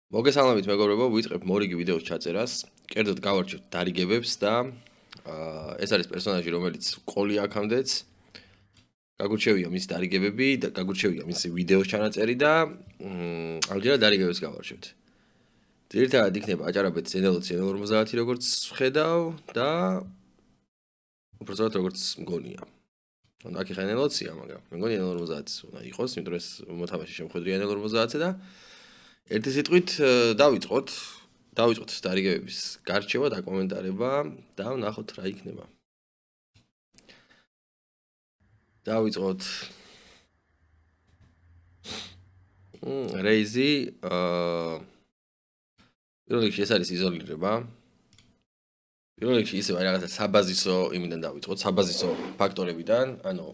მოგესალმებით მეგობრებო, ვიწყებ მორიგი ვიდეოს ჩაწერას. კერძოდ გავარჩევთ დარიგებებს და ეს არის პერსონაჟი, რომელიც ყოლი აქამდეც. გაგურჩევია მისი დარიგებები და გაგურჩევია მისი ვიდეოს ჩანაწერი და ამჯერად დარიგებებს გავარჩევთ. ძირითადად იქნება აჭარაბეთის NLOC N50 როგორც ვხედავ და უბრალოდ როგორც მგონია. ანუ აქ ხა NLOC-ია, მაგრამ მე მგონი N50-იც უნდა იყოს, იმიტომ რომ ეს მოთამაშე შემოხვედრია N50-ზე და ერთი სიტყვით დავიწყოთ დარიგებების გარჩევა და კომენტარება და ვნახოთ რა იქნება. დავიწყოთ რეიზი პირველ რიგში ეს არის იზოლირება. პირველ რიგში ისევ რაღაცა საბაზისო იმიდან დავიწყოთ, საბაზისო ფაქტორებიდან, ანუ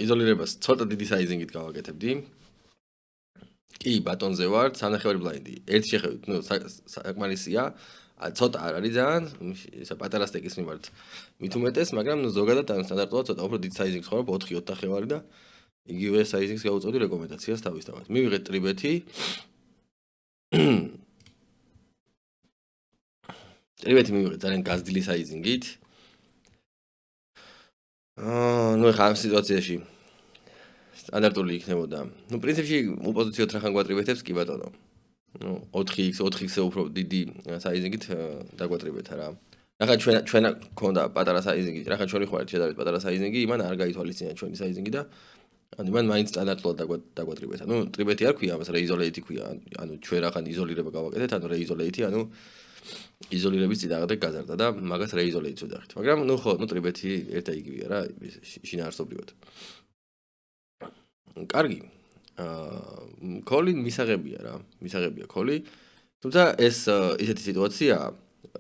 იზოლირებას ცოტა დიდი საიზინგით გავაკეთებდი. კი, ბატონზე ვარ, სანახევარი ბლაინდი. ერთ შეხედვით, საკმარისია. ცოტა არ არის ძალიან, ისა პატარა სტეკის მიმართ მით უმეტეს, მაგრამ ზოგადად ან სტანდარტულად ცოტა უფრო დიდ საიზინგს ხარ 4-5 ნახევარი და იგივე საიზინგს გავუწევდი რეკომენდაციას თავისთავად. მივიღეთ ტრიბეთი. ტრიბეთი მივიღეთ ძალიან გაზრდილი საიზინგით. ნუ ხა ამ სიტუაციაში სტანდარტული იქნებოდა. ნუ პრინციპში უპოზიციოთ რახან გვატრიბეთებს კი ბატონო. ნუ 4x 4x-ზე უფრო დიდი საიზინგით დაგვატრიბეთა რა. რახან ჩვენ გქონდა პატარა საიზინგი, რახან ჩვენი ხوارით შედარებით პატარა საიზინგი, იმან არ გაითვალისწინა ჩვენი საიზინგი და ანუ იმან მაინც სტანდარტულად დაგვატრიბეთა. ნუ ტრიბეთი არ ქვია, ამას რეიზოლეიტი ქვია. ანუ ჩვენ რახან იზოლირება გავაკეთეთ, ანუ რეიზოლეიტი, ანუ იზოლირების წინააღმდეგ გაზარდა და მაგას რეიზოლეიტს ვეძახით. მაგრამ ნუ ხო, ნუ ტრიბეთი ერთ და იგივეა რა, შინაარსობრივად. კარგი. კოლი მისაღებია რა, მისაღებია კოლი. თუმცა ეს ისეთი სიტუაციაა,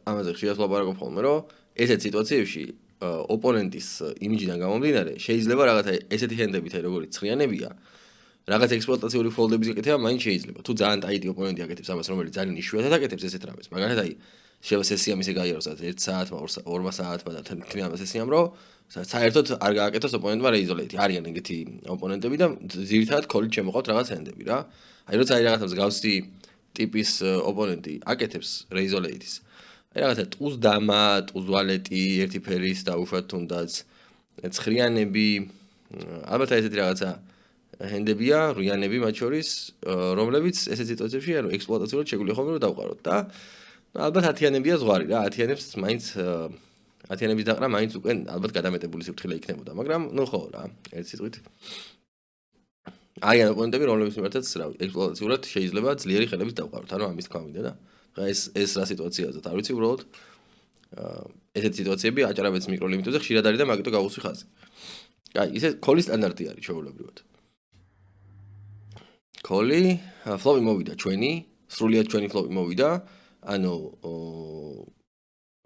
ამაზე ხშირად ვლაპარაკობ ხოლმე, რომ ესეთ სიტუაციებში ოპონენტის იმიჯიდან გამომდინარე, შეიძლება რაღაცა ესეთი ჰენდებით, როგორც ცხრიანებია, რაღაც ექსპლუატაციური ფოლდების გაკეთება მაინც შეიძლება. თუ ძალიან ტაიტი ოპონენტი აკეთებს ამას, რომელიც ძალიან იშვიათად აკეთებს ესეთ რამეს, მაგალითად აი შეიძლება სესია მისე გაიაროს 1 საათმა, 2 საათმა და თქმა სესიამ რომ საერთოდ არ გააკეთოს ოპონენტმა რეიზოლეიტი. არიან ეგეთი ოპონენტები და ძირითადად კოლით შემოყავთ რაღაც ჰენდები რა. აი როცა აი რაღაცა მსგავსი ტიპის ოპონენტი აკეთებს რეიზოლეიტის. აი რაღაცა ტუზდამა, ტუზვალეტი, ერთი ფერის და უშუალოდ თუნდაც ცხრიანები, ალბათ ესეთი რაღაცა ჰენდებია, რუიანები მათ შორის, რომლებიც ესეთ სიტუაციებში ანუ ექსპლუატაციულად შეგვიძლია ხოლმე რომ დავყაროთ და ალბათ 10-იანებია ზღვარი რა, 10-იანებს მაინც 10-იანების დაყრა მაინც უკვე ალბათ გადამეტებული სიფრთხილე იქნებოდა, მაგრამ ნუ ხო რა, ერთ სიტყვით. არიან ოპონენტები, რომლებიც მიმართაც რა, ექსპლუატაციურად შეიძლება ძლიერი ხელებით დავყაროთ, ანუ ამის თქვა მინდა და ხა ეს რა სიტუაციაა, არ ვიცი უბრალოდ. ესეთ სიტუაციები აჭარაბეთის მიკროლიმიტოზე ხშირად არის და მაგიტო გავუსვი ხაზი. კაი, ისე კოლის სტანდარტი არის ჩვეულებრივად. კოლი, ფლოპი მოვიდა ჩვენი, სრულიად ჩვენი ფლოპი მოვიდა. ანუ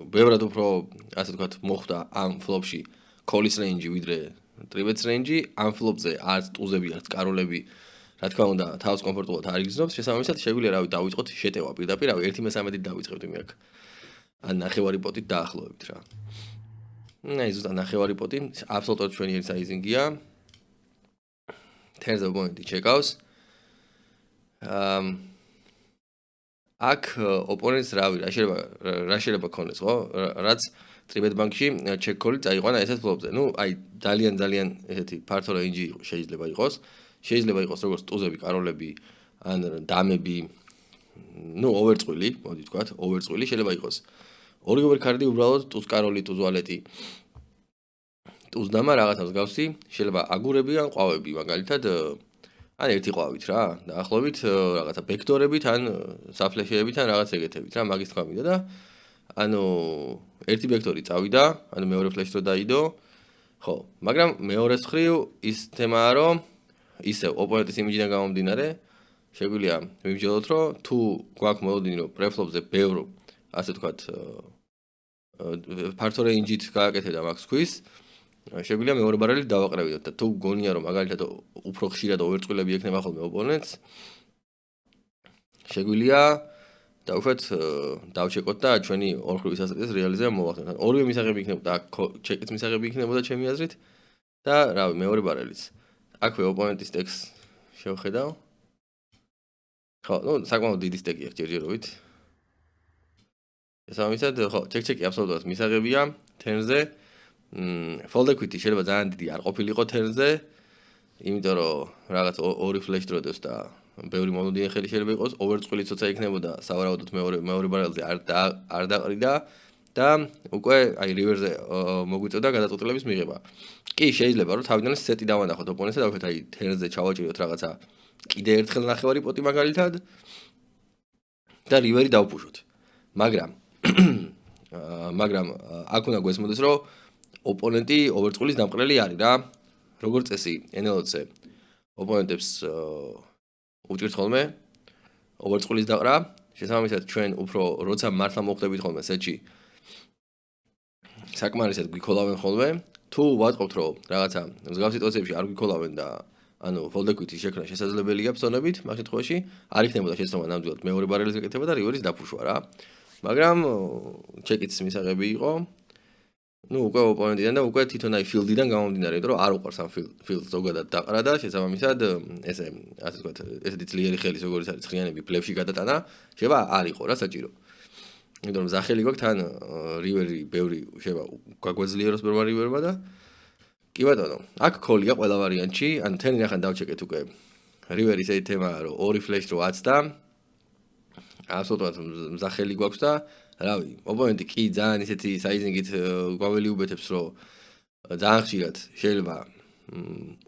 ბევრად უფრო ასე ვთქვათ მოხდა ამ ფლოპში კოლის რეინჯი ვიდრე ტრიბეტს რეინჯი. ამ ფლოპზე არც ტუზები, არც კაროლები, რა თქმა უნდა, თავს კომფორტულად არ იგრძნობს. შესაბამისად, შეგვიძლია რავი დავიწყოთ შეტევა პირდაპირ, რავი 1/13-ით დავიწყებთ მე აქ. ან ნახევარი პოტით დაახლოებით რა. აი ზუსტად ნახევარი პოტი, აბსოლუტურად ჩვენი საიზინგია. თერზე ოპონენტი ჩეკავს. აქ ოპონენტს რავი, რა შეიძლება ქონდეს, ხო? რაც ტრიბეტ ბანკში ჩეკ-კოლი წაიყვანა ესეთ ფლოპზე. ნუ აი ძალიან ესეთი ფართო რეინჯი შეიძლება იყოს. შეიძლება იყოს როგორც ტუზები, კაროლები, ან დამები, ნუ ოვერწყვილი, მოდი ვთქვათ, ოვერწყვილი შეიძლება იყოს. ორივე კარდი უბრალოდ ტუზ კაროლი, ტუზ ვალეტი, ტუზდამა რაღაცა მსგავსი, შეიძლება აგურები ან ყვავები, მაგალითად ან ერთი ყვავით რა, დაახლოებით რაღაცა ბექტორებით ან საფლეშეებით ან რაღაც ეგეთებით რა, მაგის თქვა მინდა და ანუ ერთი ბექტორი წავიდა, ანუ მეორე ფლეში რო დაიდო. ხო, მაგრამ მეორეს მხრივ ის თემაა, რომ ისევ ოპონენტის იმიჯიდან გამომდინარე, შეგვიძლია ვიმჯეროთ, რომ თუ გვაქვს მოლოდინი, რომ პრეფლოპზე ბევრ, ასე ვთქვათ, ფართო რეინჯით გააკეთე და მაგს ქვის, შეგვიძლია მეორე ბარელით დავაყრევინოთ და თუ გონია რომ მაგალითად უფრო ხშირად ოვერწყვილები ექნება ხოლმე ოპონენტს, შეგვიძლია დავუშვათ დავჩეკოთ და ჩვენი ორხრივი სასტიკის რეალიზება მოვახდინოთ. ორივე მისაღები იქნებოდა, ჩეკის მისაღები იქნებოდა ჩემი აზრით და რავი, მეორე ბარელიც. აქვე ოპონენტის ტექსტს შევხედავ. ხო, ну, საკმაოდ დიდი სტეკი აქვს ჯერჯერობით. შესაბამისად, ხო, ჩეკ-ჩეკი აბსოლუტურად მისაღებია თერნზე. fold equity შეიძლება ძალიან დიდი არ ყოფილიყო თერნზე, იმიტომ რომ რაღაც ორი flash დროდოს და ბევრი მონოდინი ხელი შეიძლება იყოს, overწყილი ცოტა იქნებოდა, სავარაუდოდ მეორე ბარელზე არ დაყრიდა და უკვე აი river-ზე მოგვიწოდა გადაწყვეტილების მიღება. კი, შეიძლება რომ თავიდან სეტი დავანახოთ ოპონენტს და დავუშვათ აი თერნზე ჩავაჭიროთ რაღაცა კიდე ერთხელ ნახევარი პოტი მაგალითად და river-ი დავფუშოთ. მაგრამ აქ უნდა გვესმოდეს რომ ოპონენტი overწყვილის დამყრელი არის რა. როგორც წესი NLO-ზე ოპონენტებს უჭირთ ხოლმე overწყვილის დაყრა. შესაბამისად ჩვენ უფრო როცა მართლა მოხდებით ხოლმე სეტში საკმარისად გვიქოლავენ ხოლმე. თუ ვატყობთ რომ რაღაცა მსგავს სიტუაციებში არ გვიქოლავენ და ანუ fold equity შექმნა შესაძლებელია ბრძოლებით, მაგ შემთხვევაში არ იქნებოდა შეცდომა ნამდვილად მეორე ბარელის გაკეთება და river-ის დაფუშვა რა. მაგრამ ჩეკიც მისაღები იყო. ну, უკვე ოპონენტიდან და უკვე თვითონ აი field-დან გამომდინარე, იმიტომ რომ არ უყარს ამ field-ს ზოგადად დაყრა და შესაბამისად ესე ასე ვთქვათ, ესეთი ძლიერი ხელის როგორიც არის ცხრიანები ბლეფში გადატანა, შეიძლება არ იყო რა საჭირო. იმიტომ რომ ზახელი გვაქვს თან river-ი ბევრი შეიძლება გაგვეძლიეროს ბევრმა river-მა და კი ბატონო, აქ ქოლია ყველა ვარიანტში, ან თენი ნახან დავჩეკეთ უკვე. river-ის ეს თემაა, რომ ორი flash რო აცდა. აბსოლუტურად მზახელი გვაქვს და რავი, ოპონენტი კი ძალიან ისეთი საიზინგით გვაველი უბეთებს, რომ ძალიან ხშირად შეიძლება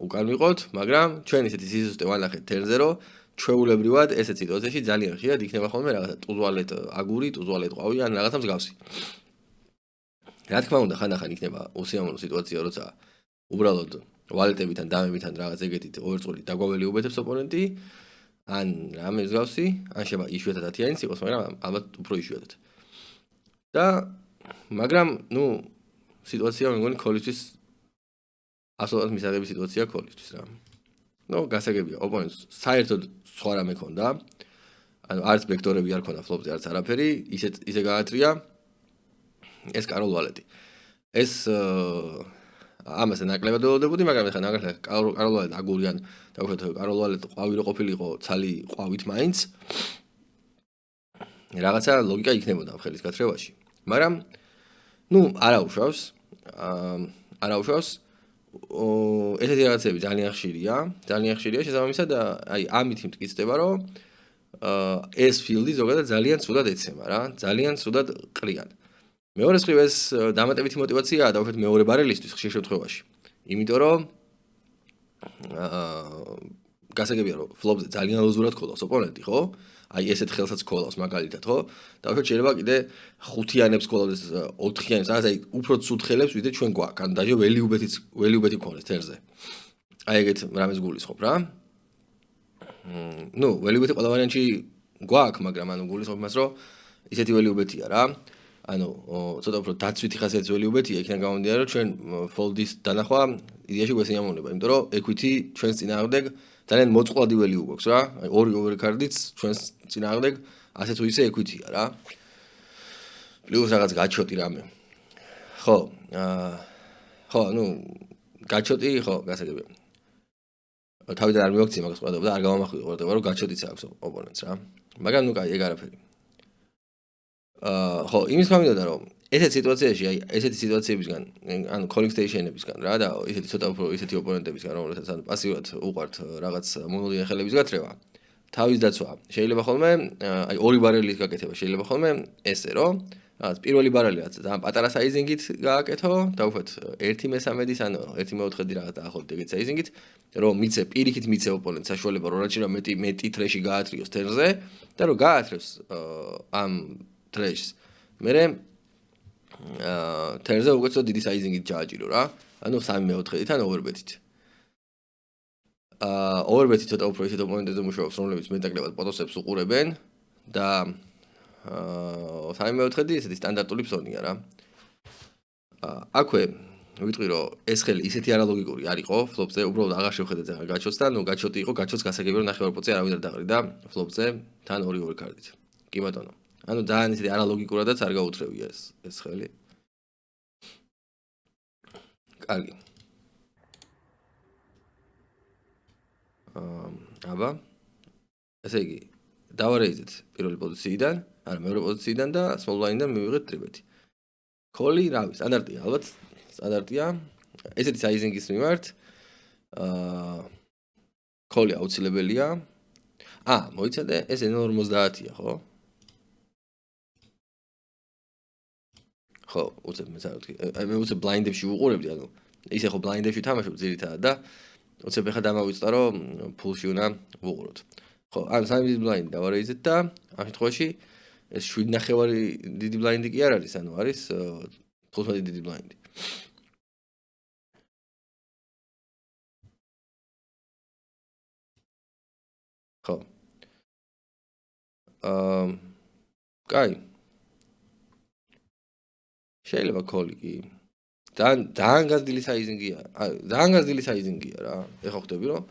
უკან ვიყოთ, მაგრამ ჩვენ ისეთი სიზუსტე ვანახეთ თერზე, რომ ჩვეულებრივად ესეთ სიტუაციაში ძალიან ხშირად იქნება ხოლმე რაღაცა ტუზვალეთ აგური, ტუზვალეთ ყვავი ან რაღაცა მსგავსი. რა თქმა უნდა, ხანდახან იქნება უსიამოვნო სიტუაცია, როცა უბრალოდ ვალეტებიდან, დამებიდან რაღაც ეგეთით overწყვლით დაგვაველი უბეთებს ოპონენტი, ან რამე მსგავსი, ან შეიძლება იშვიათად 10-იანიც იყოს, მაგრამ ალბათ უფრო იშვიათად. და მაგრამ, ну, სიტუაცია მეგონი ქოლისთვის აბსოლუტურად მისაღები სიტუაცია ქოლისთვის რა. ну, გასაგებია, ოპონენტს საერთოდ სხვა რამე ქონდა. ანუ არც ვექტორები არ ქონდა ფლოპზე, არც არაფერი, ისე გაათრია ეს კაროლ ვალეტი. ეს ამაზე ნაკლებად ველოდებოდი, მაგრამ ეხლა ნაკლებად კაროლ ვალეტი აგურიან, დავუშვათ კაროლ ვალეტი ყვავი რო ყოფილიყო, ცალი ყვავით მაინც. რაღაცა ლოგიკა იქნებოდა ხელის გათრევაში. მაგრამ ну, არაუშავს. ესეთი რაღაცები ძალიან ხშირია, შესაბამისად, აი ამით იმტკიცდება, რომ ეს field-ი ზოგადად ძალიან ცუდად ეცემა რა, ძალიან ცუდად ყრიან. მეორე მხრივ ეს დამატებითი мотиваციაა დავუშვათ მეორე ბარელისთვის ხშირ შემთხვევაში. იმიტომ რომ გასაგებია რომ ფლოპზე ძალიან ლოზურად ქოლავს ოპონენტი, ხო? აი ესეთ ხელსაც ქოლავს მაგალითად, ხო? დავუშვათ შეიძლება კიდე 5-იანებს ქოლავდეს 4-იანებს, აი უფრო ცუდ ხელებს ვიდრე ჩვენ გვაქვს, ან დაჟე ველიუბეთი ქონდეს თერზე. აი ეგეთ რამეს გულისხმობ რა. ну, ველიუბეთი ყველა ვარიანტში გვაქვს, მაგრამ ანუ გულისხმობ იმას, რომ ისეთი ველიუბეთია რა. ანუ ცოტა უფრო დაცვითი ხასიათის ველიუბეთია, იქიდან გამომდინარე, რომ ჩვენ fold-ის დანახვა იდეაში გვესიამოვნება, იმიტომ რომ equity ჩვენს წინააღმდეგ ძალიან მოწყვლადი value გვაქვს რა. აი ორი overcard-იც ჩვენს წინააღმდეგ ასე თუ ისე equity-ა რა. პლუს რაღაც გაჩოტი რამე. ხო, ну, გაჩოტი, ხო, გასაგებია. თავიდან არ მივაქცია მაგას ყურადღება და არ გამომახვიდე ყურადღება, რომ გაჩოტიც აქვს ოპონენტს რა. მაგრამ ну, კაი, ეგ არაფერი. ხო, იმის გამიდოდა რომ ესეთ სიტუაციაში, აი ესეთი სიტუაციებისგან, ანუ calling station-ებისგან რა და ისეთი ცოტა უფრო ისეთი ოპონენტებისგან, რომელსაც ანუ პასიურად უყვართ რაღაც მონოდინი ხელების გათრევა, თავის დაცვა. შეიძლება ხოლმე, აი ორი ბარელის გაკეთება შეიძლება ხოლმე ესე რომ რაღაც პირველი ბარელი რაც ძალიან პატარა საიზინგით გააკეთო, დავუშვათ 1/13-ის ან 1/4 რაღაც დაახლოებით ეგეთ საიზინგით, რომ მიცე პირიქით მიცე ოპონენტს საშუალება რომ რაც შეიძლება მეტი თრეში გაათრიოს თერზე და რომ გაათრევს ამ თრეშს. მერე თერზე უკვე ცოტა დიდი საიზინგით ჩააჭირო რა. ანუ 3/4-ით ან overbet-ით. overbet-ი ცოტა უფრო ისეთ ოპონენტებზე მუშაობს, რომლებიც მეტაკლებად პოტოსებს უყურებენ და 3/4 ესეთი სტანდარტული ფსონია რა. აქვე ვიტყვი რომ ეს ხელი ისეთი არალოგიკური არ იყო ფლოპზე, უბრალოდ აღარ შევხედეთ ახლა გაჩოტს და ნუ გაჩოტი იყო, გაჩოტს გასაგებია რომ ნახევარ პოტზე არავინ არ დაყრიდა ფლოპზე თან ორი overcard-ით. კი ბატონო. ანუ ძალიან ისეთი არალოგიკურადაც არ გაუთრევია ეს ხელი. კარგი. აბა. ესე იგი, დავარეიზეთ პირველი პოზიციიდან, არა მეორე პოზიციიდან და small blind-დან მივიღეთ ტრიბეთი. Call-ი, რავი, სტანდარტია, ალბათ სტანდარტია. ესეთი sizing-ის მიმართ Call-ი აუცილებელია. მოიცადე, ეს N50-ია, ხო? ხო, უცებ მე უცებ blind-ებში ვუყურებდი, ანუ ისე ხო blind-ებში თამაშობ ძირითადად და უცებ ეხა დამავიწყდა, რომ ფულში უნდა ვუყუროთ. ხო, ანუ სამი blind დავარეიზეთ და ამ შემთხვევაში ეს 7.5 დიდი blind-ი კი არ არის, ანუ არის 15 დიდი blind-ი. ხო. კაი. შეიძლება call-ი კი. ძალიან გაზრდილი sizing-ია. ძალიან გაზრდილი sizing-ია რა. ეხა ხვდები რომ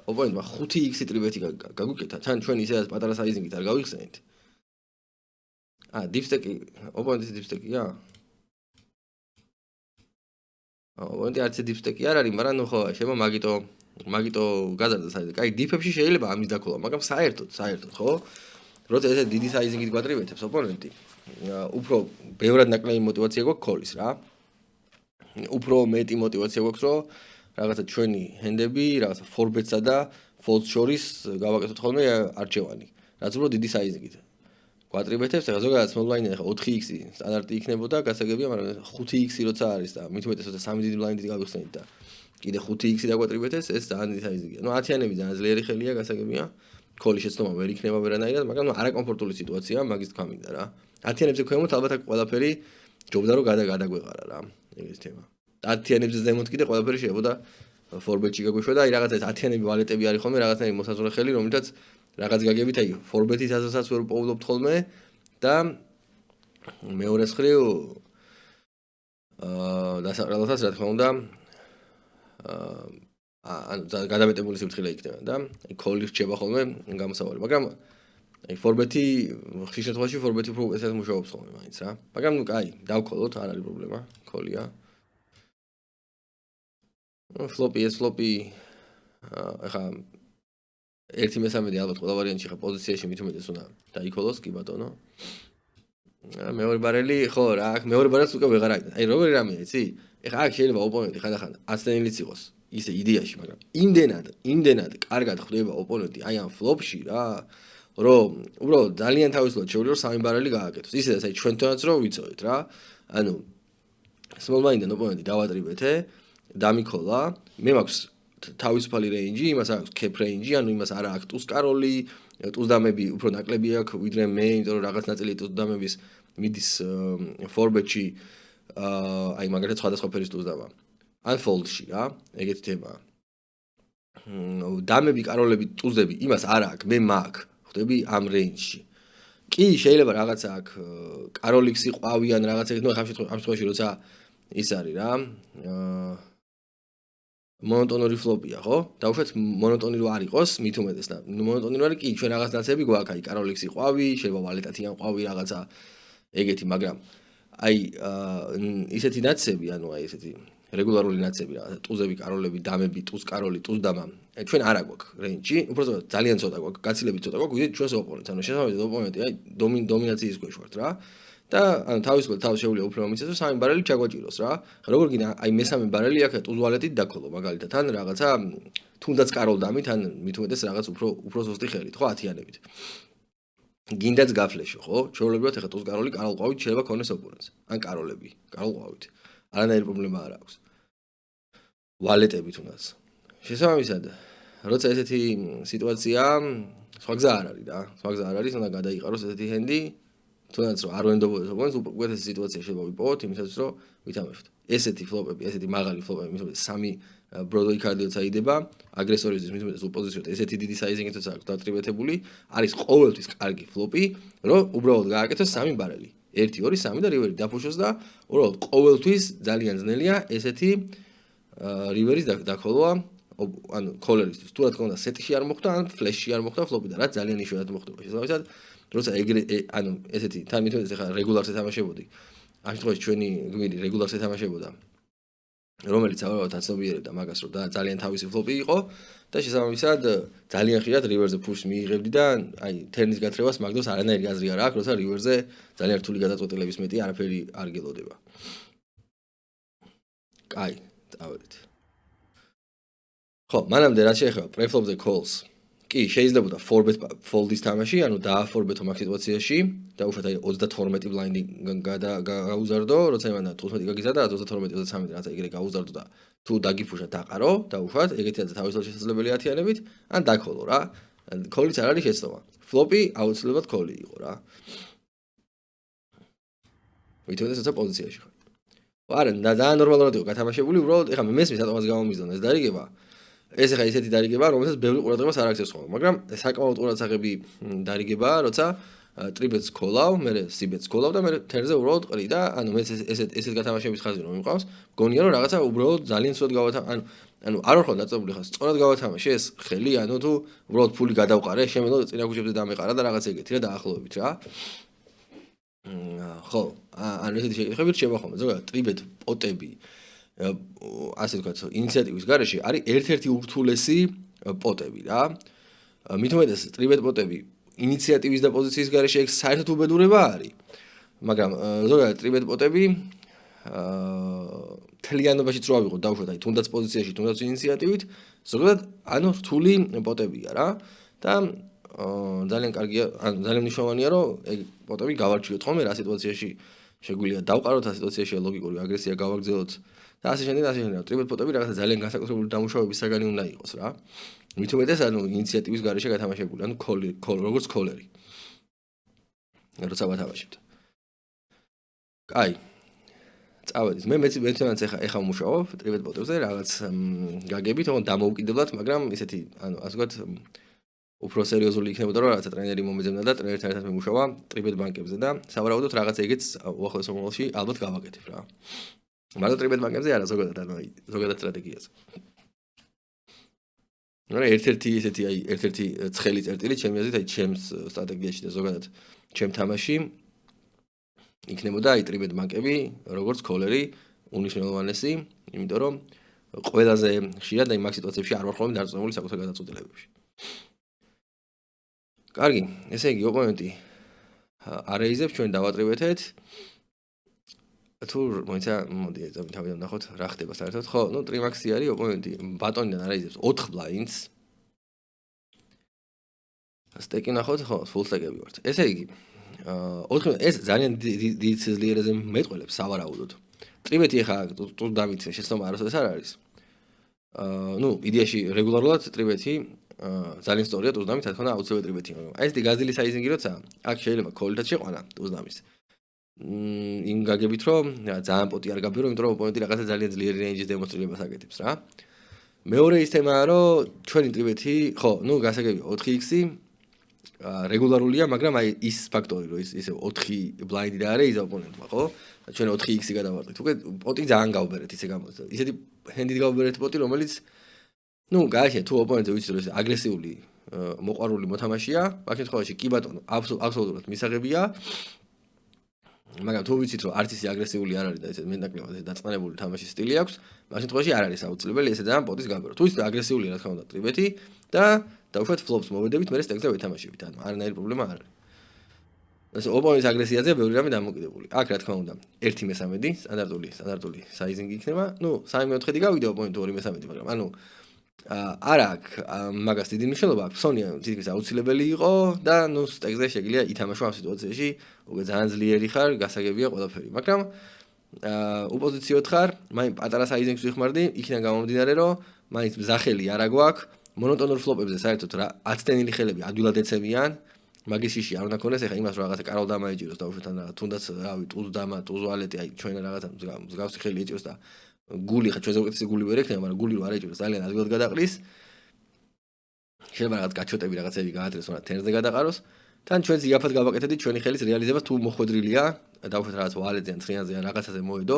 ოპონენტმა 5x ტრიბეთი გაგვიკეთა, თან ჩვენ ისედაც პატარა sizing-ით არ გავიხსენით. deep stack-ი, ოპონენტის deep stack-ია? ოპონენტი არც deep stack-ი არ არის, მაგრამ ნუ ხო, შემა მაგიტო გაზარდა sizing. კაი, deep-ებში შეიძლება ამის დაკოლა, მაგრამ საერთოდ, ხო? როცა ესე დიდი sizing-ით გვატრიბეთებს ოპონენტი, უფრო ბევრად ნაკლები мотиваცია გვაქვს call-ის რა. უფრო მეტი мотиваცია გვაქვს, რომ რაღაცა ჩვენი ჰენდები, რაღაცა 4bet-სა და fold შორის გავაკეთოთ ხოლმე არჩევანი. რაც უფრო დიდი sizing-ით გვატრიბეთებს, ეხლა ზოგადად small blind-ი ეხლა 4x-ი სტანდარტი იქნებოდა, გასაგებია, მაგრამ 5x-ი როცა არის და მით უმეტეს როცა 3 დიდი blind-ით გავიხსენით და კიდე 5x-ი დაგვატრიბეთეს, ეს ძალიან დიდი sizing-ია. ნუ 10-იანები ძალიან ძლიერი ხელია, გასაგებია. Call-ი შეცდომა ვერ იქნება ვერანაირად, მაგრამ არაკომფორტული სიტუაციაა, მაგის თქვა მინდა რა. 10-იანებზე ქვემოთ ალბათ აქ ყველაფერი ჯობდა რომ გადაგვეყარა რა. ეგეც თემა. 10-იანებზე ზემოთ კიდე ყველაფერი შეებოდა 4bet-ში გაგვეშვა და აი რაღაცა 10-იანები ვალეტები არის ხოლმე რაღაცნაირი მოსაზღვრე ხელი, რომლითაც რაღაც გაგებით აი 4bet-ის აზრსაც ვერ პოულობთ ხოლმე და მეორე მხრივ დასაყრელთაც რა თქმა უნდა ანუ გადამეტებული სიფრთხილე იქნება და აი call-ი რჩება ხოლმე გამოსავალი, მაგრამ აი 4bet-ი ხშირ შემთხვევაში 4bet-ი უფრო ესეთ მუშაობს ხოლმე მაინც რა. მაგრამ ნუ კაი, დავქოლოთ, არ არის პრობლემა, call-ია. Floppy ეხა 1/3 ალბათ ყველა ვარიანტში ხა პოზიციაში მით უმეტეს უნდა დაიქოლოს, კი ბატონო. მეორე ბარელი, ხო რა, აქ მეორე ბარელს უკვე ვეღარ აიდეთ. აი როგორი რამეა, იცი? ეხა აქ შეიძლება ოპონენტი ხანდახან აცდენილიც იყოს, ისე იდეაში, მაგრამ იმდენად კარგად ხვდება ოპონენტი აი ამ ფლოპში რა, რომ უბრალოდ ძალიან თავისუფლად შეუძლია რომ 3 ბარელი გააკეთოს. ისედაც აი ჩვენთანაც რომ ვიცოდეთ რა. ანუ small blind-დან ოპონენტი დავატრიბეთე, დამიქოლა, მე მაქვს თავისუფალი რეინჯი, იმას აქვს cap range-ი, ანუ იმას არა აქვს ტუს კაროლი, ტუს დამები უფრო ნაკლები აქვს ვიდრე მე, იმიტომ რომ რაღაც ნაწილი ტუს დამების მიდის 4bet-ში, აი მაგალითად სხვადასხვა ფერის ტუს დამა. Unfold-ში რა, ეგეთი თემაა. დამები, კაროლები, ტუზები, იმას არა აქვს, მე მაქვს, ხვდები ამ რეინჯში. კი, შეიძლება რაღაცა აქვს კაროლiksi ყვავიან, რაღაც ეგეთ, ნუ ამ შემთხვევაში როცა ის არის რა, მონოტონური ფლოპია, ხო? დავუშვათ მონოტონი რო არ იყოს, მით უმეტეს და მონოტონი რო არის, კი, ჩვენ რაღაც ნაცები გვაქვს, აი კაროლiksi ყვავი, შეიძლება ვალეტათიან ყვავი რაღაცა ეგეთი, მაგრამ აი ისეთი ნაცები, ანუ აი ესეთი რეგულარული ნაცები რაღაცა ტუზები, კაროლები, დამები, ტუს კაროლი, ტუს დამა. ჩვენ არა გვაქვს რეინჯი, უბრალოდ ძალიან ცოტა გვაქვს, გაცილებით ცოტა გვაქვს, ვიდრე ჩვენს ოპონენტს. ანუ შესაბამისად ოპონენტი აი დომინაციის ქვეშ ვართ რა. და ანუ თავისუფლად თავს შეუძლია უფრო მომიცეს რომ 3 ბარელი ჩაგვაჭიროს რა. როგორ გინდა აი მესამე ბარელი აქ ტუზ ვალეტით დაქოლო მაგალითად ან რაღაცა თუნდაც კაროლ დამით ან მით უმეტეს რაღაც უფრო ზუსტი ხელით, ხო 10-იანებით. გინდაც გაფლეშო, ხო? ჩვეულებრივად ეხა ტუზ კაროლი კაროლ ყვავით შეიძლება ქონდეს ოპონენტს. ან კაროლები, კაროლ ყვავით. არანაირი პრობლემა არ აქვს. ვალეტებით უნდაც. შესაბამისად, როცა ესეთი სიტუაცია, სხვა გზა არ არის რა. სხვა გზა არ არის, უნდა გადაიყაროს ესეთი ჰენდი. თუნდაც რომ არ ვენდობოდეს ოპონენტს, უკვე ეს სიტუაცია შეიძლება ვიპოვოთ, იმისათვის რომ ვითამაშოთ. ესეთი ფლოპები, ესეთი მაღალი ფლოპები, მithumეტეს 3 ბროდოი კარდიოც აიდება, აგრესორიზმის მithumეტეს უპოზიციოდ ესეთი დიდი საიზინგითაც აქვს დატრიბეთებული, არის ყოველთვის კარგი ფლოპი, რომ უბრალოდ გააკეთოს 3 ბარელი. 1, 2, 3 და რივერი დაფუშოს და უბრალოდ ყოველთვის ძალიან ძნელია ესეთი რივერის დაქოლვა, ანუ კოლერისთვის. თუ რა თქმა უნდა სეტში არ მოხდა, ან ფლეშში არ მოხდა ფლოპი და რაც ძალიან იშვიათად მოხდება. შესაბამისად როცა ანუ ესეთი თან მithumეტეს ეხლა რეგულარს ეთამაშებოდი. ამ შემთხვევაში ჩვენი გმირი რეგულარს ეთამაშებოდა. რომელიც ავარად აცნობიერებდა მაგას, რომ და ძალიან თავისი ფლოპი იყო და შესაბამისად ძალიან ხშირად რივერზე ფუშს მიიღებდი და აი თერნის გათრევას მაგდოს არანაირი აზრი არ აქვს, როცა რივერზე ძალიან რთული გადაწყვეტილების მეტი არაფერი არ გელოდება. კაი, წავედით. ხო, მანამდე რაც შეეხება პრეფლოპზე calls. კი, შეიძლება 4bet fold-ის თამაში, ანუ დააფორბეთო მაგ სიტუაციაში და უშუალოდ აი 32 ბლაინდი გაუზარდო, როცა იმანა 15 გაგიზარდა, 32-33 რაცა ეგრე გაუზარდო და თუ დაგიფუშა დაყარო და უშუალოდ ეგეთი რაც თავისთავად შესაძლებელი ათიანებით, ან დაქოლო რა. კოლიც არ არის შეცდომა. ფლოპი აუცილებლად კოლი იყო რა. ვითომ ესეც პოზიციაში ხარ. არა, ძალიან ნორმალურად იყო გათამაშებული, უბრალოდ ეხლა მე მესმის რატომაც გამომიზდონ ეს დარიგება. ეს ახლა ისეთი დარიგება, რომელსაც ბევრი ყურადღებას არ აქცევს ხოლმე, მაგრამ საკმაოდ ყურადსაღები დარიგებაა, როცა ტრიბეტს ქოლავ, მე სიბეტს ქოლავ და მე თერზე უბრალოდ ყრი და ანუ მე ესეთ გათამაშების ხაზი რომ მიყავს, გონია რომ რაღაცა უბრალოდ ძალიან სწორად გავათამაშე, ანუ არ ვარ ხოლმე დაწებული ხარ, სწორად გავათამაშე ეს ხელი, ანუ თუ უბრალოდ ფული გადავყარე, შემეძლო წინა ქუჩებზე დამეყარა და რაღაც ეგეთი რა დაახლოებით რა. ხო, ანუ ესეთი შეკითხვები რჩება ხოლმე, ზოგადად ტრიბეტ პოტები ასე ვთქვათ, ინიციატივის გარეშე არის ერთ-ერთი ურთულესი პოტები რა. მით უმეტეს ტრიბეტ პოტები ინიციატივის და პოზიციის გარეშე ეგ საერთოდ უბედურება არის. მაგრამ ზოგადად ტრიბეტ პოტები თლიანობაშიც რო ავიღოთ დავუშვათ აი თუნდაც პოზიციაში, თუნდაც ინიციატივით, ზოგადად ანუ რთული პოტებია რა და ძალიან კარგია, ანუ ძალიან მნიშვნელოვანია რომ ეგ პოტები გავარჩიოთ ხოლმე რა სიტუაციაში შეგვიძლია დავყაროთ, რა სიტუაციაშია ლოგიკური აგრესია გავაგრძელოთ და ასე შემდეგ, ასე შემდეგ. ტრიბეტ პოტები რაღაცა ძალიან განსაკუთრებული დამუშავების საგანი უნდა იყოს რა. მით უმეტეს ანუ ინიციატივის გარეშე გათამაშებული, ანუ როგორც კოლერი. როცა ვათამაშებთ. კაი. წავედით. მე მეცემაც ეხა ვმუშაობ ტრიბეტ პოტებზე რაღაც გაგებით, თქო დამოუკიდებლად, მაგრამ ისეთი ანუ ასე ვთქვათ უფრო სერიოზული იქნებოდა რომ რაღაცა ტრენერი მომეძებნა და ტრენერთან ერთად მემუშავა ტრიბეტ ბანკებზე და სავარაუდოდ რაღაც ეგეც უახლოეს მომავალში ალბათ გავაკეთებ რა. მაგრამ ტრიბეტ ბანკებზე არა ზოგადად ანუ აი ზოგადად სტრატეგიაზე. არა ერთ-ერთი ესეთი აი ერთ-ერთი ცხელი წერტილი ჩემი აზრით აი ჩემს სტრატეგიაში და ზოგადად ჩემ თამაში იქნებოდა აი ტრიბეტ ბანკები როგორც კოლერი უნიშნელოვანესი, იმიტომ რომ ყველაზე ხშირად აი მაგ სიტუაციებში არ ვარ ხოლმე დარწმუნებული საკუთარ გადაწყვეტილებებში. კარგი, ესე იგი ოპონენტი არეიზებს ჩვენ დავატრიბეთეთ. თუ მოიცა მოდი თავიდან ნახოთ რა ხდება საერთოდ. ხო, ნუ ტრიმაქსი არის ოპონენტი ბატონიდან არეიზებს 4 ბლაინდს. სტეკი ნახოთ, ხო, ფულ სტეკები ვართ. ესე იგი 4 ეს ძალიან დიდ სიძლიერეზე მეტყველებს სავარაუდოდ. ტრიბეტი ხა თუ დამით შეცდომა არასოდეს არ არის. ნუ იდეაში რეგულარულად ტრიბეტი ძალიან სწორია ტუზდამის, რა თქმა უნდა, აუცილებლად ტრიბეტი, მაგრამ აი ეს გაზილი საიზინგი როცა აქ შეიძლება კოლითაც შეყვანა ტუზდამის. იმ გაგებით რომ ძალიან პოტი არ გაბირო, იმიტომ რომ ოპონენტი რაღაცა ძალიან ძლიერი რეინჯის დემონსტრირებას აკეთებს რა. მეორე ის თემაა, რომ ჩვენი ტრიბეტი, ხო, ნუ გასაგებია 4x-ი რეგულარულია, მაგრამ აი ის ფაქტორი, რომ ისე 4 ბლაინდი და არა იზა ოპონენტმა, ხო? ჩვენ 4x-ი გადავარდით. უკვე პოტი ძალიან გავბერეთ ისე გამოდის. ისეთი ჰენდით გავბერეთ პოტი, რომელიც ნუ გააშენე თუ ოპონენტზე ვიცი რომ ეს აგრესიული მოყვარული მოთამაშეა, მაგ შემთხვევაში კი ბატონო, აბსოლუტურად მისაღებია. მაგრამ თუ ვიცით რომ არც ისე აგრესიული არ არის და ესე მეტნაკლებად ესე დაწყნარებული თამაშის სტილი აქვს, მაგ შემთხვევაში არ არის აუცილებელი ესე ძალიან პოტის გაბერო. თუ ვიცით აგრესიული რა თქმა უნდა ტრიბეტი და დავუშვათ ფლოპს მოვედებით, მე სტეკზე ვეთამაშებით, ანუ არანაირი პრობლემა არ არის. ეს ოპონენტის აგრესიაზე ბევრი რამე დამოკიდებული. აქ რა თქმა უნდა 1/13 სტანდარტული საიზინგი იქნება. ნუ 3/4 გავიდე ოპონენტი 2/13, მაგრამ ანუ არ აქვს მაგას დიდი მნიშვნელობა აქვს. სონია თითქმის აუცილებელი იყო და ნუ სტეკზე შეგიძლია ითამაშო ამ სიტუაციაში, უკვე ძალიან ძლიერი ხარ, გასაგებია ყველაფერი. მაგრამ უპოზიციოდ ხარ, მაინც პატარა საიზინგს ვიხმარდი, იქიდან გამომდინარე, რომ მაინც მზახელი არა გვაქვს, მონოტონურ ფლოპებზე საერთოდ რა 10-დენილი ხელები ადვილად ეცემიან. მაგის შიში არ უნდა ქონდეს, ეხა იმას რაღაცა კარალ დამაეჭიროს დავუშვათ ან თუნდაც რავი ტუზდამა, ტუზვალეტი, აი ჩვენ რაღაცა მსგავსი ხელი ეჭიროს და გული ხა ჩვენზე უკეთესი გული ვერ ექნება, მაგრამ გული რო არ ეჭიროს ძალიან ადვილად გადაყრის. შეიძლება რაღაც გაჩოტები რაღაცები გაადრესოს, მაგრამ თერზე გადაყაროს. თან ჩვენს იაფად გავაკეთებთ ჩვენი ხელის რეალიზება თუ მოხვედრილია, დავუშვათ რაღაც ვალეტზე ან ცხინაზე ან რაღაცაზე მოედო.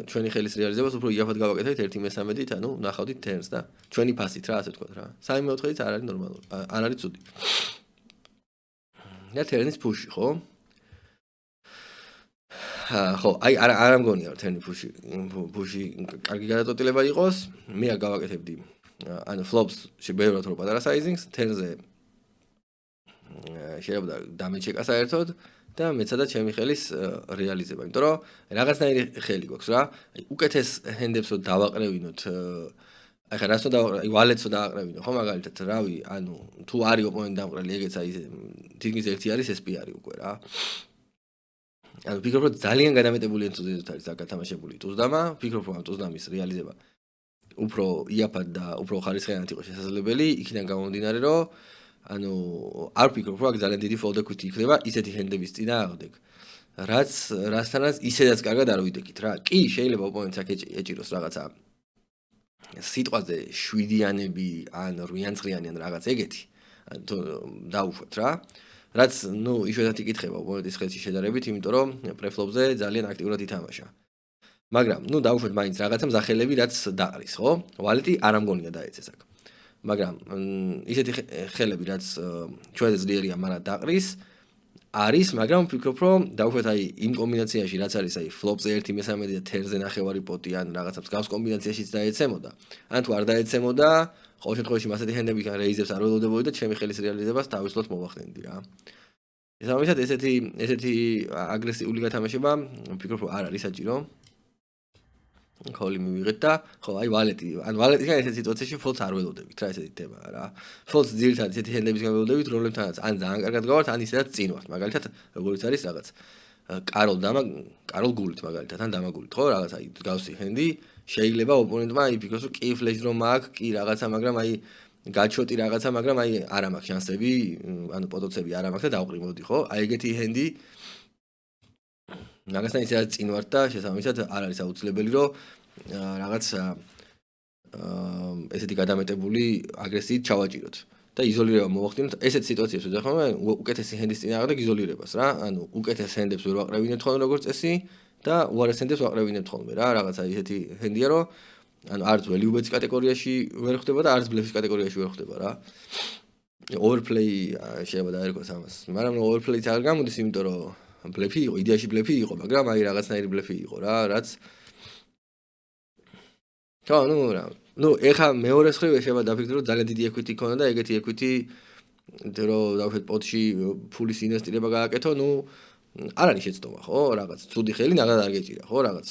ჩვენი ხელის რეალიზებას უფრო იაფად გავაკეთებთ 1/13-ით, ანუ ნახავდით თერს და ჩვენი ფასით რა ასე ვთქვათ რა. 3/4-ით არ არის ნორმალური, არ არის ცუდი. და თერნის ფუში, ხო? ხო, აი არ მგონია რომ turn push-ი კარგი გადაწყვეტილება იყოს. მე აქ გავაკეთებდი ანუ flops-ში ბევრად რო პატარა sizing-ს, turn-ზე შეიძლება დამეჩეკა საერთოდ და მეცადა ჩემი ხელის რეალიზება, იმიტომ რომ რაღაცნაირი ხელი გვაქვს რა. აი უკეთეს ჰენდებს რო დავაყრევინოთ აი ხა რასო აი ვალეტსო დააყრევინო ხო მაგალითად რავი ანუ თუ არის ოპონენტი დამყრელი ეგეც აი თითქმის ერთი არის SP არის უკვე რა ანუ ფიქრობ რომ ძალიან გადამეტებული ენთუზიაზმით არის აქ გათამაშებული ტუზდამა ფიქრობ რომ ტუზდამის რეალიზება უფრო იაფად და უფრო ხარისხიანად იყო შესაძლებელი იქიდან გამომდინარე რომ ანუ არ ფიქრობ რომ აქ ძალიან დიდი fold equity იქნება ისეთი ჰენდების წინააღმდეგ რასთანაც ისედაც კარგად არ ვიდეკით რა კი შეიძლება ოპონენტს აქ ეჭიროს რაღაცა სიტყვაზე 7-იანები ან 8-იანწრიანი ან რაღაც ეგეთი თუ დაუშვათ რა რაც ნუ იშვიათად იკითხება ოპონენტის ხელში შედარებით იმიტომ რომ პრეფლოპზე ძალიან აქტიურად ითამაშა მაგრამ ნუ დაუშვათ მაინც რაღაცა მზახელები რაც დაყრის ხო ვალეტი არ ამგონია დაეცეს აქ მაგრამ ისეთი ხელები რაც ჩვენზე ძლიერია მაგრამ დაყრის არის, მაგრამ ვფიქრობ, რომ დავუშვათ აი იმ კომბინაციაში რაც არის აი ფლოპზე 1/13 და თერზე ნახევარი პოტი ან რაღაცა მსგავს კომბინაციაშიც დაეცემოდა. ან თუ არ დაეცემოდა, ყოველ შემთხვევაში მასეთი ჰენდები ან რეიზებს არ ველოდებოდი და ჩემი ხელის რეალიზებას თავისუფლად მოვახდენდი რა. შესაბამისად ესეთი აგრესიული გათამაშება ვფიქრობ, რომ არ არის საჭირო. ხოლმე მივიღეთ და ხო აი ვალეტი ან ვალეტიდან ესეთ სიტუაციაში ფოლს არ ველოდებით რა ესეთი თემა რა ფოლს ძირითადად ესეთი ჰენდებისგან ველოდებით რომლებთანაც ან ძალიან კარგად გავართ ან ისედაც წინ ვართ მაგალითად როგორიც არის რაღაც კაროლ გულით მაგალითად ან დამაგულით ხო რაღაც აი გასი ჰენდი შეიძლება ოპონენტმა აი ფიქროს რომ კი ფლეშ რომ აქვს კი რაღაცა მაგრამ აი გაჩოტი რაღაცა მაგრამ აი არ მაქვს შანსები ანუ პოტოცები არ მაქვს და დავყრიმოდი ხო აი ეგეთი ჰენდი მაგასთან ისედაც წინ ვართ და შესაბამისად არ არის აუცილებელი რომ რაღაც ესეთი გადამეტებული აგრესიით ჩავაჭიროთ და იზოლირება მოვახდინოთ ესეთ სიტუაციებში ვძახმავ უკეთესი ჰენდის წინააღმდეგ იზოლირებას რა ანუ უკეთეს ჰენდებს ვერ ვაყრევინებთ ხოლმე როგორც წესი და უარეს ჰენდებს ვაყრევინებთ ხოლმე რა რაღაცა ესეთი ჰენდია რომ ანუ არც value bets კატეგორიაში ვერ ხდება და არც bluff კატეგორიაში ვერ ხდება რა overplay შეიძლება დაერქვას ამას მაგრამ overplay-ც არ გამოდის იმიტომ რომ ბლეფი იყო, იდეაში ბლეფი იყო, მაგრამ აი რაღაცნაირი ბლეფი იყო რა, რაც ხო, ნუ ეხა მეორე მხრივ შეიძლება დაფიქრო რომ ძალიან დიდი equity ქონდა და ეგეთი equity რომ დავუშვათ პოტში ფულის ინვესტირება გააკეთო, ნუ არ არის შეცდომა, ხო, რაღაც ცუდი ხელი ნახად არ გეჭირა, ხო, რაღაც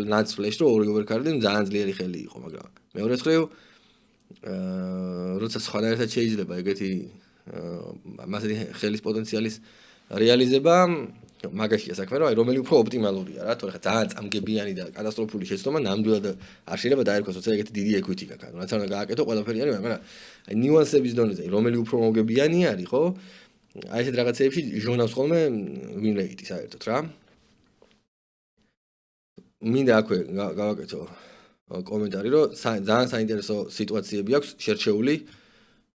ნაც ფლეშ რო ორი ოვერკარდი ძალიან ძლიერი ხელი იყო, მაგრამ მეორე მხრივ როცა სხვანაირად შეიძლება ეგეთი მასეთი ხელის პოტენციალის რეალიზება მაგაშია საქმე რომ აი რომელი უფრო ოპტიმალურია რა თორე ხა ძალიან წამგებიანი და კატასტროფული შეცდომა ნამდვილად არ შეიძლება დაერქვას როცა ეგეთი დიდი equity გაქვს რაც არ უნდა გააკეთო ყველაფერი არის მაგრამ აი ნიუანსების დონეზე რომელი უფრო მოგებიანი არის ხო აი ესეთ რაღაცეებში ჟონავს ხოლმე win rate-ი საერთოდ რა მინდა აქვე გავაკეთო კომენტარი რომ ძალიან საინტერესო სიტუაციები აქვს შერჩეული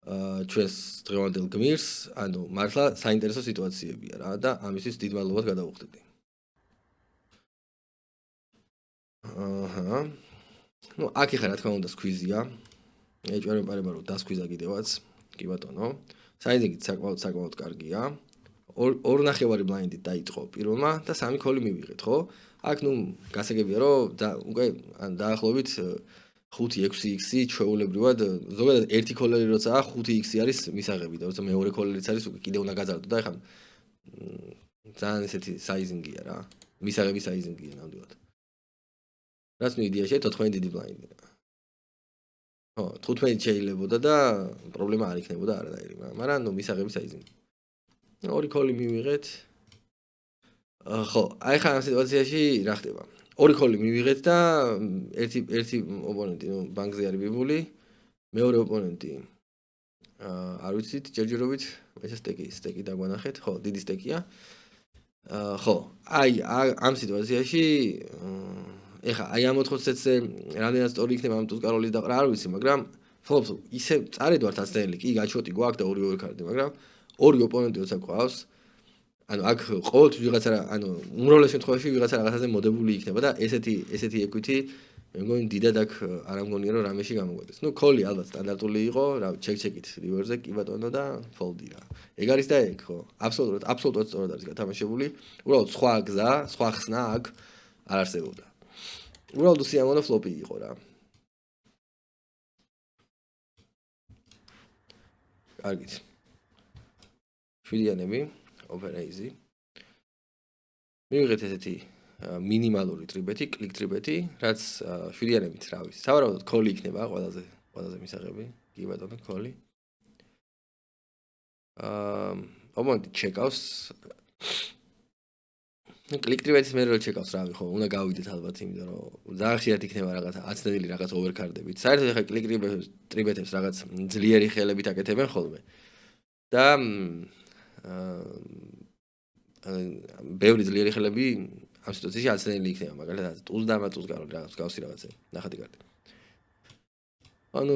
ჩვენს დღევანდელ გმირს, ანუ მართლა საინტერესო სიტუაციებია რა და ამისთვის დიდ მადლობას გადავუხდები. აჰა. ნუ აქ ხა რა თქმა უნდა სკვიზია. ეჭვერენ პარება რომ დასკვიზა კიდევაც. კი ბატონო. საიზინგით საკმაოდ კარგია. 2.5 ბლაინდით დაიწყო პირველმა და 3 ქოლი მივიღეთ, ხო? აქ ნუ გასაგებია რომ უკვე დაახლოებით 5-6x-ი ჩვეულებრივად ზოგადად ერთი ქოლერი როცა 5x-ი არის მისაღები და როცა მეორე ქოლერიც არის უკვე კიდე უნდა გაზარდო და ეხლა ძალიან ესეთი საიზინგია რა მისაღები საიზინგია ნამდვილად რაც ნუ იდეაში 14 დიდი ბლაინდი ხო 15 შეიძლებოდა და პრობლემა არ იქნებოდა არადაირი მაგრამ ნუ მისაღები საიზინგი ორი ქოლი მივიღეთ ხო აი ხა ამ სიტუაციაში რა ხდება ორი ქოლი მივიღეთ და ერთი ოპონენტი ნუ ბანკზე არის ბიბული მეორე ოპონენტი არ ვიცით ჯერჯერობით ეს სტეკი დაგვანახეთ ხო დიდი სტეკია ხო აი ამ სიტუაციაში ეხა აი ამ 4-ზე რამდენად სწორი იქნება ამ ტუზკაროლის დაყრა არ ვიცი მაგრამ ფლოპს ისე წარედ ვართ ასწრელი კი გაჩოტი გვაქვს და ორი კარდი მაგრამ ორი ოპონენტი როცა გვყავს ანუ აქ ყოველთვის ვიღაცა ანუ უმრავლეს შემთხვევაში ვიღაცა რაღაცაზე მოდებული იქნება და ესეთი equity მე მგონი დიდად აქ არ ამგონია რომ რამეში გამოგვედეს. ნუ call-ი ალბათ სტანდარტული იყო, რა ჩეკ-ჩეკით river-ზე კი ბატონო და fold-ი რა. ეგ არის და ეგ ხო? აბსოლუტურად სწორად არის გათამაშებული. უბრალოდ სხვა გზა, სხვა ხსნა აქ არ არსებობდა. უბრალოდ სიამოვნო ფლოპი იყო რა. კარგით. შვიდიანები, open easy. მივიღეთ ესეთი მინიმალური ტრიბეთი, კლიკ ტრიბეთი, რაც შვიდიანებით რა ვიცი. სავარაუდოდ call-ი იქნება ყველაზე მისაღები. კი ბატონო, call-ი. ოპონენტი ჩეკავს. კლიკ ტრიბეთის მე რო ჩეკავს რავი ხო, უნდა გავიდეთ ალბათ, იმიტომ რომ ძალიან ხშირად იქნება რაღაც აცდენილი რაღაც ოვერკარდებით. საერთოდ ეხლა კლიკ ტრიბეთებს რაღაც ძლიერი ხელებით აკეთებენ ხოლმე. და ბევრი ძლიერი ხელები ამ სიტუაციაში აცდენილი იქნება, მაგალითად ტუს და მატუს გარო რაღაც გავსი რაღაცა. ნახატი კარტი. ანუ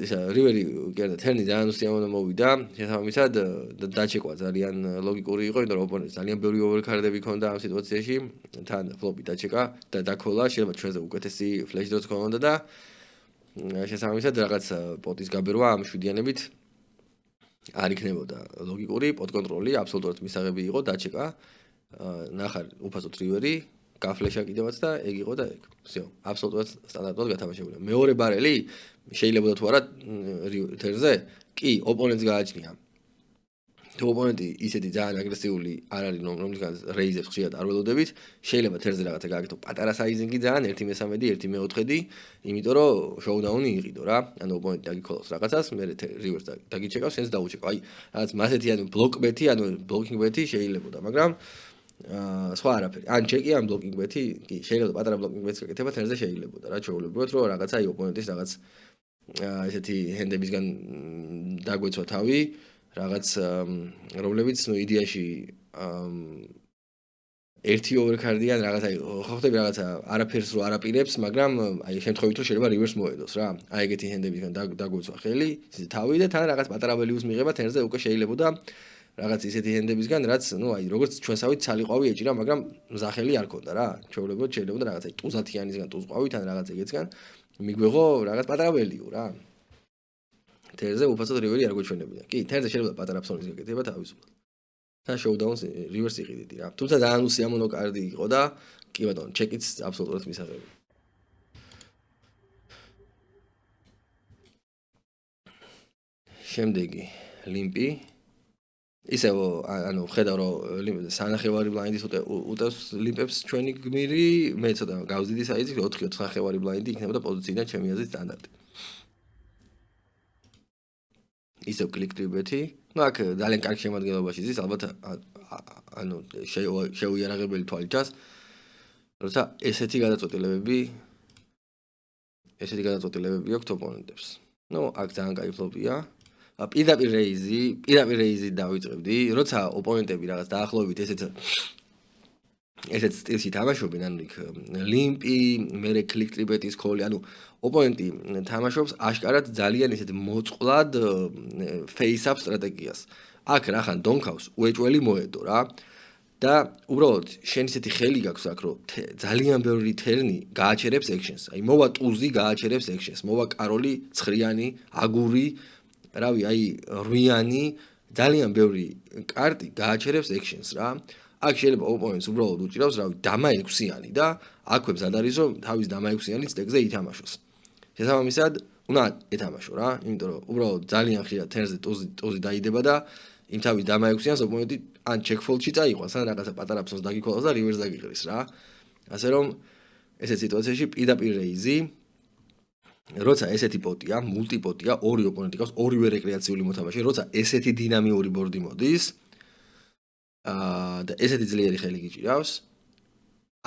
ისა რივერი კიდე თერნი ძალიან უსიამოვნო მოვიდა, შესაბამისად დაჩეკვა ძალიან ლოგიკური იყო, იმიტომ რომ ოპონენტს ძალიან ბევრი ოვერკარდები ჰქონდა ამ სიტუაციაში, თან ფლოპი დაჩეკა და დაქოლა, შეიძლება ჩვენზე უკეთესი ფლეში დროც ჰქონდა და შესაბამისად რაღაც პოტის გაბერვა ამ შვიდიანებით არ იქნებოდა ლოგიკური, პოტ კონტროლი აბსოლუტურად მისაღები იყო, დაჩეკა, ნახარ უფასოდ რივერი გაფლეშა კიდევაც და ეგ იყო და ეგ. всё, აბსოლუტურად სტანდარტულად გათამაშებული. მეორე ბარელი შეიძლება თუ არა თერზე, კი, ოპონენტს გააჩნია. თუ ოპონენტი ისეთი ძალიან აგრესიული არ არის, რომლისგან რეიზებს ხშირად არ ველოდებით, შეიძლება თერზე რაღაცა გააკეთო პატარა საიზინგი ძალიან 1/13, 1/4, იმიტომ რომ შოუდაუნი იყიდო რა. ანუ ოპონენტი დაგიქოლოს რაღაცას, მე რივერს დაგიჩეკავს, შენს დაუჩეკო. აი, რაღაც მასეთი ანუ ბლოკ ბეთი, ანუ ბლოკინგ ბეთი შეიძლებოდა, მაგრამ სხვა არაფერი. ან ჩეკი ან ბლოკინგ ბეთი, კი, შეიძლება პატარა ბლოკინგ ბეთს გაკეთება თერზე შეიძლებოდა რა, ჩაულებროთ რომ რაღაცა აი ოპონენტის რაღაც ესეთი ჰენდებისგან დაგვეცვა თავი, რაღაც რომლებიც ნუ იდეაში ერთი ოვერკარდიან რაღაცა ხო ხდები რაღაცა არაფერს რო არაპირებს, მაგრამ აი შემთხვევით რომ შეიძლება რივერს მოედოს რა. აი ეგეთი ჰენდებისგან დაგვეცვა ხელი, თავი და თან რაღაც პატარა ველიუს მიღება თერზე უკვე შეიძლებოდა რაღაც ისეთი ჰენდებისგან, რაც ნუ აი როგორც ჩვენსავით ცალიყვავი ეჭირა, მაგრამ მზახელი არ ქონდა რა. ჩვეულებრივად შეიძლება რაღაცა ტუზათიანისგან ტუზყვავით ან რაღაც ეგეცგან მიგვეღო რაღაც პატარა ველიუ რა. თერზე უფასოდ რივერი არ გვეჩვენებია. კი, თერზე შეიძლება პატარა ფსონის გაკეთება თავისუფლად. თან შოუდაუნს რივერს იყიდიდი რა. თუმცა ძალიან უსიამოვნო კარდი იყო და კი ბატონო, ჩეკიც აბსოლუტურად მისაღები. შემდეგი ლიმპი ისევ ანუ ხედავ რომ სანახევარი ბლაინდის უტევს ლიმპებს ჩვენი გმირი, მე ცოტა გავზიდი საიზი 4-4 ნახევარი ბლაინდი იქნებოდა პოზიციიდან ჩემი აზრით სტანდარტი. ისევ კლიკ ტრიბეთი, ну აქ ძალიან კარგ შემადგენლობაში ზის, ალბათ ანუ შეუიარაღებელი თვალი ჩას, როცა ესეთი გადაწყვეტილებები აქვს ოპონენტებს. ну აქ ძალიან კაი ფლოპია. პირდაპირ რეიზი დავიწყებდი, როცა ოპონენტები რაღაც დაახლოებით ესეთ სტილში თამაშობენ, ანუ იქ ლიმპი, მერე კლიკ ტრიბეთის call-ი, ანუ ოპონენტი თამაშობს აშკარად ძალიან ესეთ მოწყვლად face-up სტრატეგიას. აქ რახან დონქავს, უეჭველი მოედო რა. და უბრალოდ შენ ისეთი ხელი გაქვს აქ, რომ ძალიან ბევრი თერნი გააჩერებს actions. აი მოვა ტუზი გააჩერებს actions, მოვა კაროლი, ცხრიანი, აგური რავი, აი რვიანი, ძალიან ბევრი კარტი გააჩერებს actions რა. აქ შეიძლება ოპონენტს უბრალოდ უჭირავს, რავი, დამა 6-იანი და აქვე მზად არის, რომ თავის დამა 6-იანი სტეკზე ითამაშოს. შესაბამისად, უნდა ეთამაშო რა, იმიტომ რომ უბრალოდ ძალიან ხშირად თერზე ტუზი დაიდება და იმ თავის დამა 6-იანს ოპონენტი ან ჩეკ-ფოლდში წაიყვანს, ან რაღაცა პატარა ფსონს დაგიქოლოს და რივერს დაგიყრის რა. ასე რომ ესეთ სიტუაციაში პირდაპირ რეიზი როცა ესეთი პოტია, მულტიპოტია, ორი ოპონენტი ყავს, ორივე რეკრეაციული მოთამაშე, როცა ესეთი დინამიური ბორდი მოდის, და ესეთი ძლიერი ხელი გიჭირავს,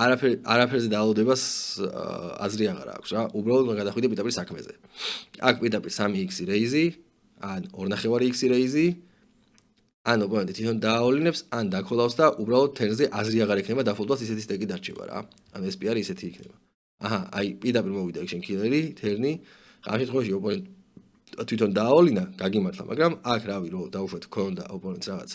არაფერზე დაალოდებას აზრი აღარ აქვს რა, უბრალოდ გადახვიდე პირდაპირ საქმეზე. აქ პირდაპირ 3x რეიზი, ან 2.5x რეიზი, ან ოპონენტი თვითონ დააოლინებს, ან დაქოლავს და უბრალოდ თერზე აზრი აღარ ექნება დაფოლდვას ისეთი სტეკი დარჩება რა. ან ეს პიარი ისეთი იქნება. აჰა, აი პირდაპირ მოვიდა შენ კილერი, თერნი, ამ შემთხვევაში ოპონენტი თვითონ დააოლინა, გაგიმართლა, მაგრამ აქ რავი რომ დაუშვათ ქონდა ოპონენტს რაღაც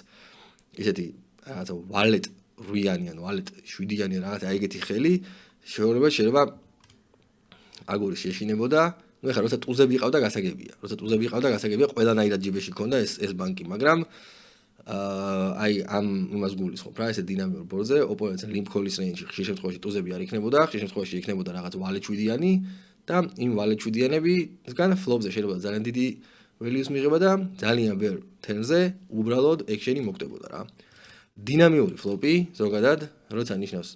ისეთი რაღაცა ვალეტ 8-იანი ან ვალეტ 7-იანი რაღაცა ეგეთი ხელი, შეიძლება აგურის შეშინებოდა. ნუ ეხლა როცა ტუზები ყავდა გასაგებია. ყველანაირად ჯიბეში ქონდა ეს ბანკი, მაგრამ აი ამ იმას გულისხმობ რა, ესე დინამიურ ბორზე ოპონენტს ლიმფ-ქოლის რეინჯში ხშირ შემთხვევაში ტუზები არ იქნებოდა, ხშირ შემთხვევაში იქნებოდა რაღაც ვალეჩვიდიანი და იმ ვალეჩვიდიანებისგან ფლოპზე შეიძლება ძალიან დიდი values მიღება და ძალიან ბევრ თერმზე უბრალოდ action-ი მოკვდებოდა რა. დინამიური ფლოპი ზოგადად როცა ნიშნავს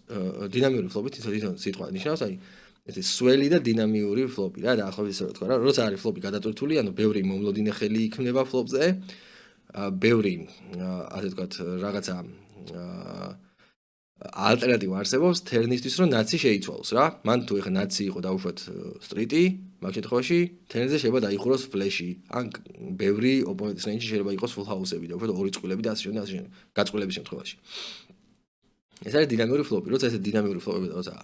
დინამიური ფლოპი თვითონ სიტყვა ნიშნავს აი ეს სველი და დინამიური ფლოპი რა დაახლოებით ისე ვთქვა რა როცა არის ფლოპი გადატვირთული ანუ ბევრი მომლოდინე ხელი იქნება ფლოპზე ბევრი ასე ვთქვათ რაღაცა ალტერნატივა არსებობს თერნისთვის რომ ნაცი შეიცვალოს რა მან თუ ეხა ნაცი იყო დაუშვათ სტრიტი მაგ შემთხვევაში თერნზე შეიძლება დაიხუროს ფლეში ან ბევრი ოპონენტის რეინჯში შეიძლება იყოს full house-ები დაუშვათ ორი წყვილები და ასე შემდეგ გაწყვილების შემთხვევაში ეს არის დინამიური ფლოპი როცა ესე დინამიური ფლოპები და როცა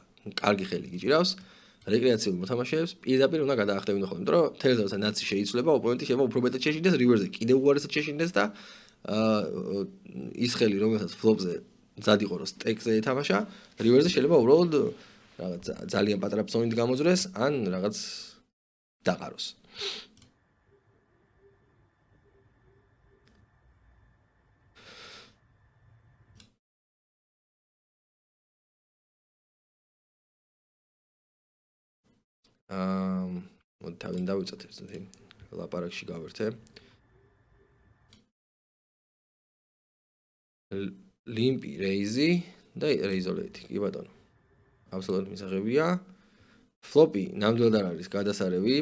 კარგი ხელი გიჭირავს რეკრეაციულ მოთამაშეებს პირდაპირ უნდა გადაახტევინო ხოლმე იმიტომ რომ თერნზე როცა ნაცი შეიცვლება ოპონენტი შეიძლება უფრო მეტად შეშინდეს რივერზე კიდევ უარესად შეშინდეს და ის ხელი რომელსაც ფლოპზე მზად იყო რომ სტეკზე ეთამაშა რივერზე შეიძლება უბრალოდ რაღაც ძალიან პატარა პსონით გამოძრეს ან რაღაც დაყაროს მოდი თავიდან დავიწოთ ესეთი ლაპარაკში გავერთე ლიმპი რეიზი და რეიზოლეთი კი ბატონო აბსოლუტურად მისაღებია ფლოპი ნამდვილად არ არის გადასარევი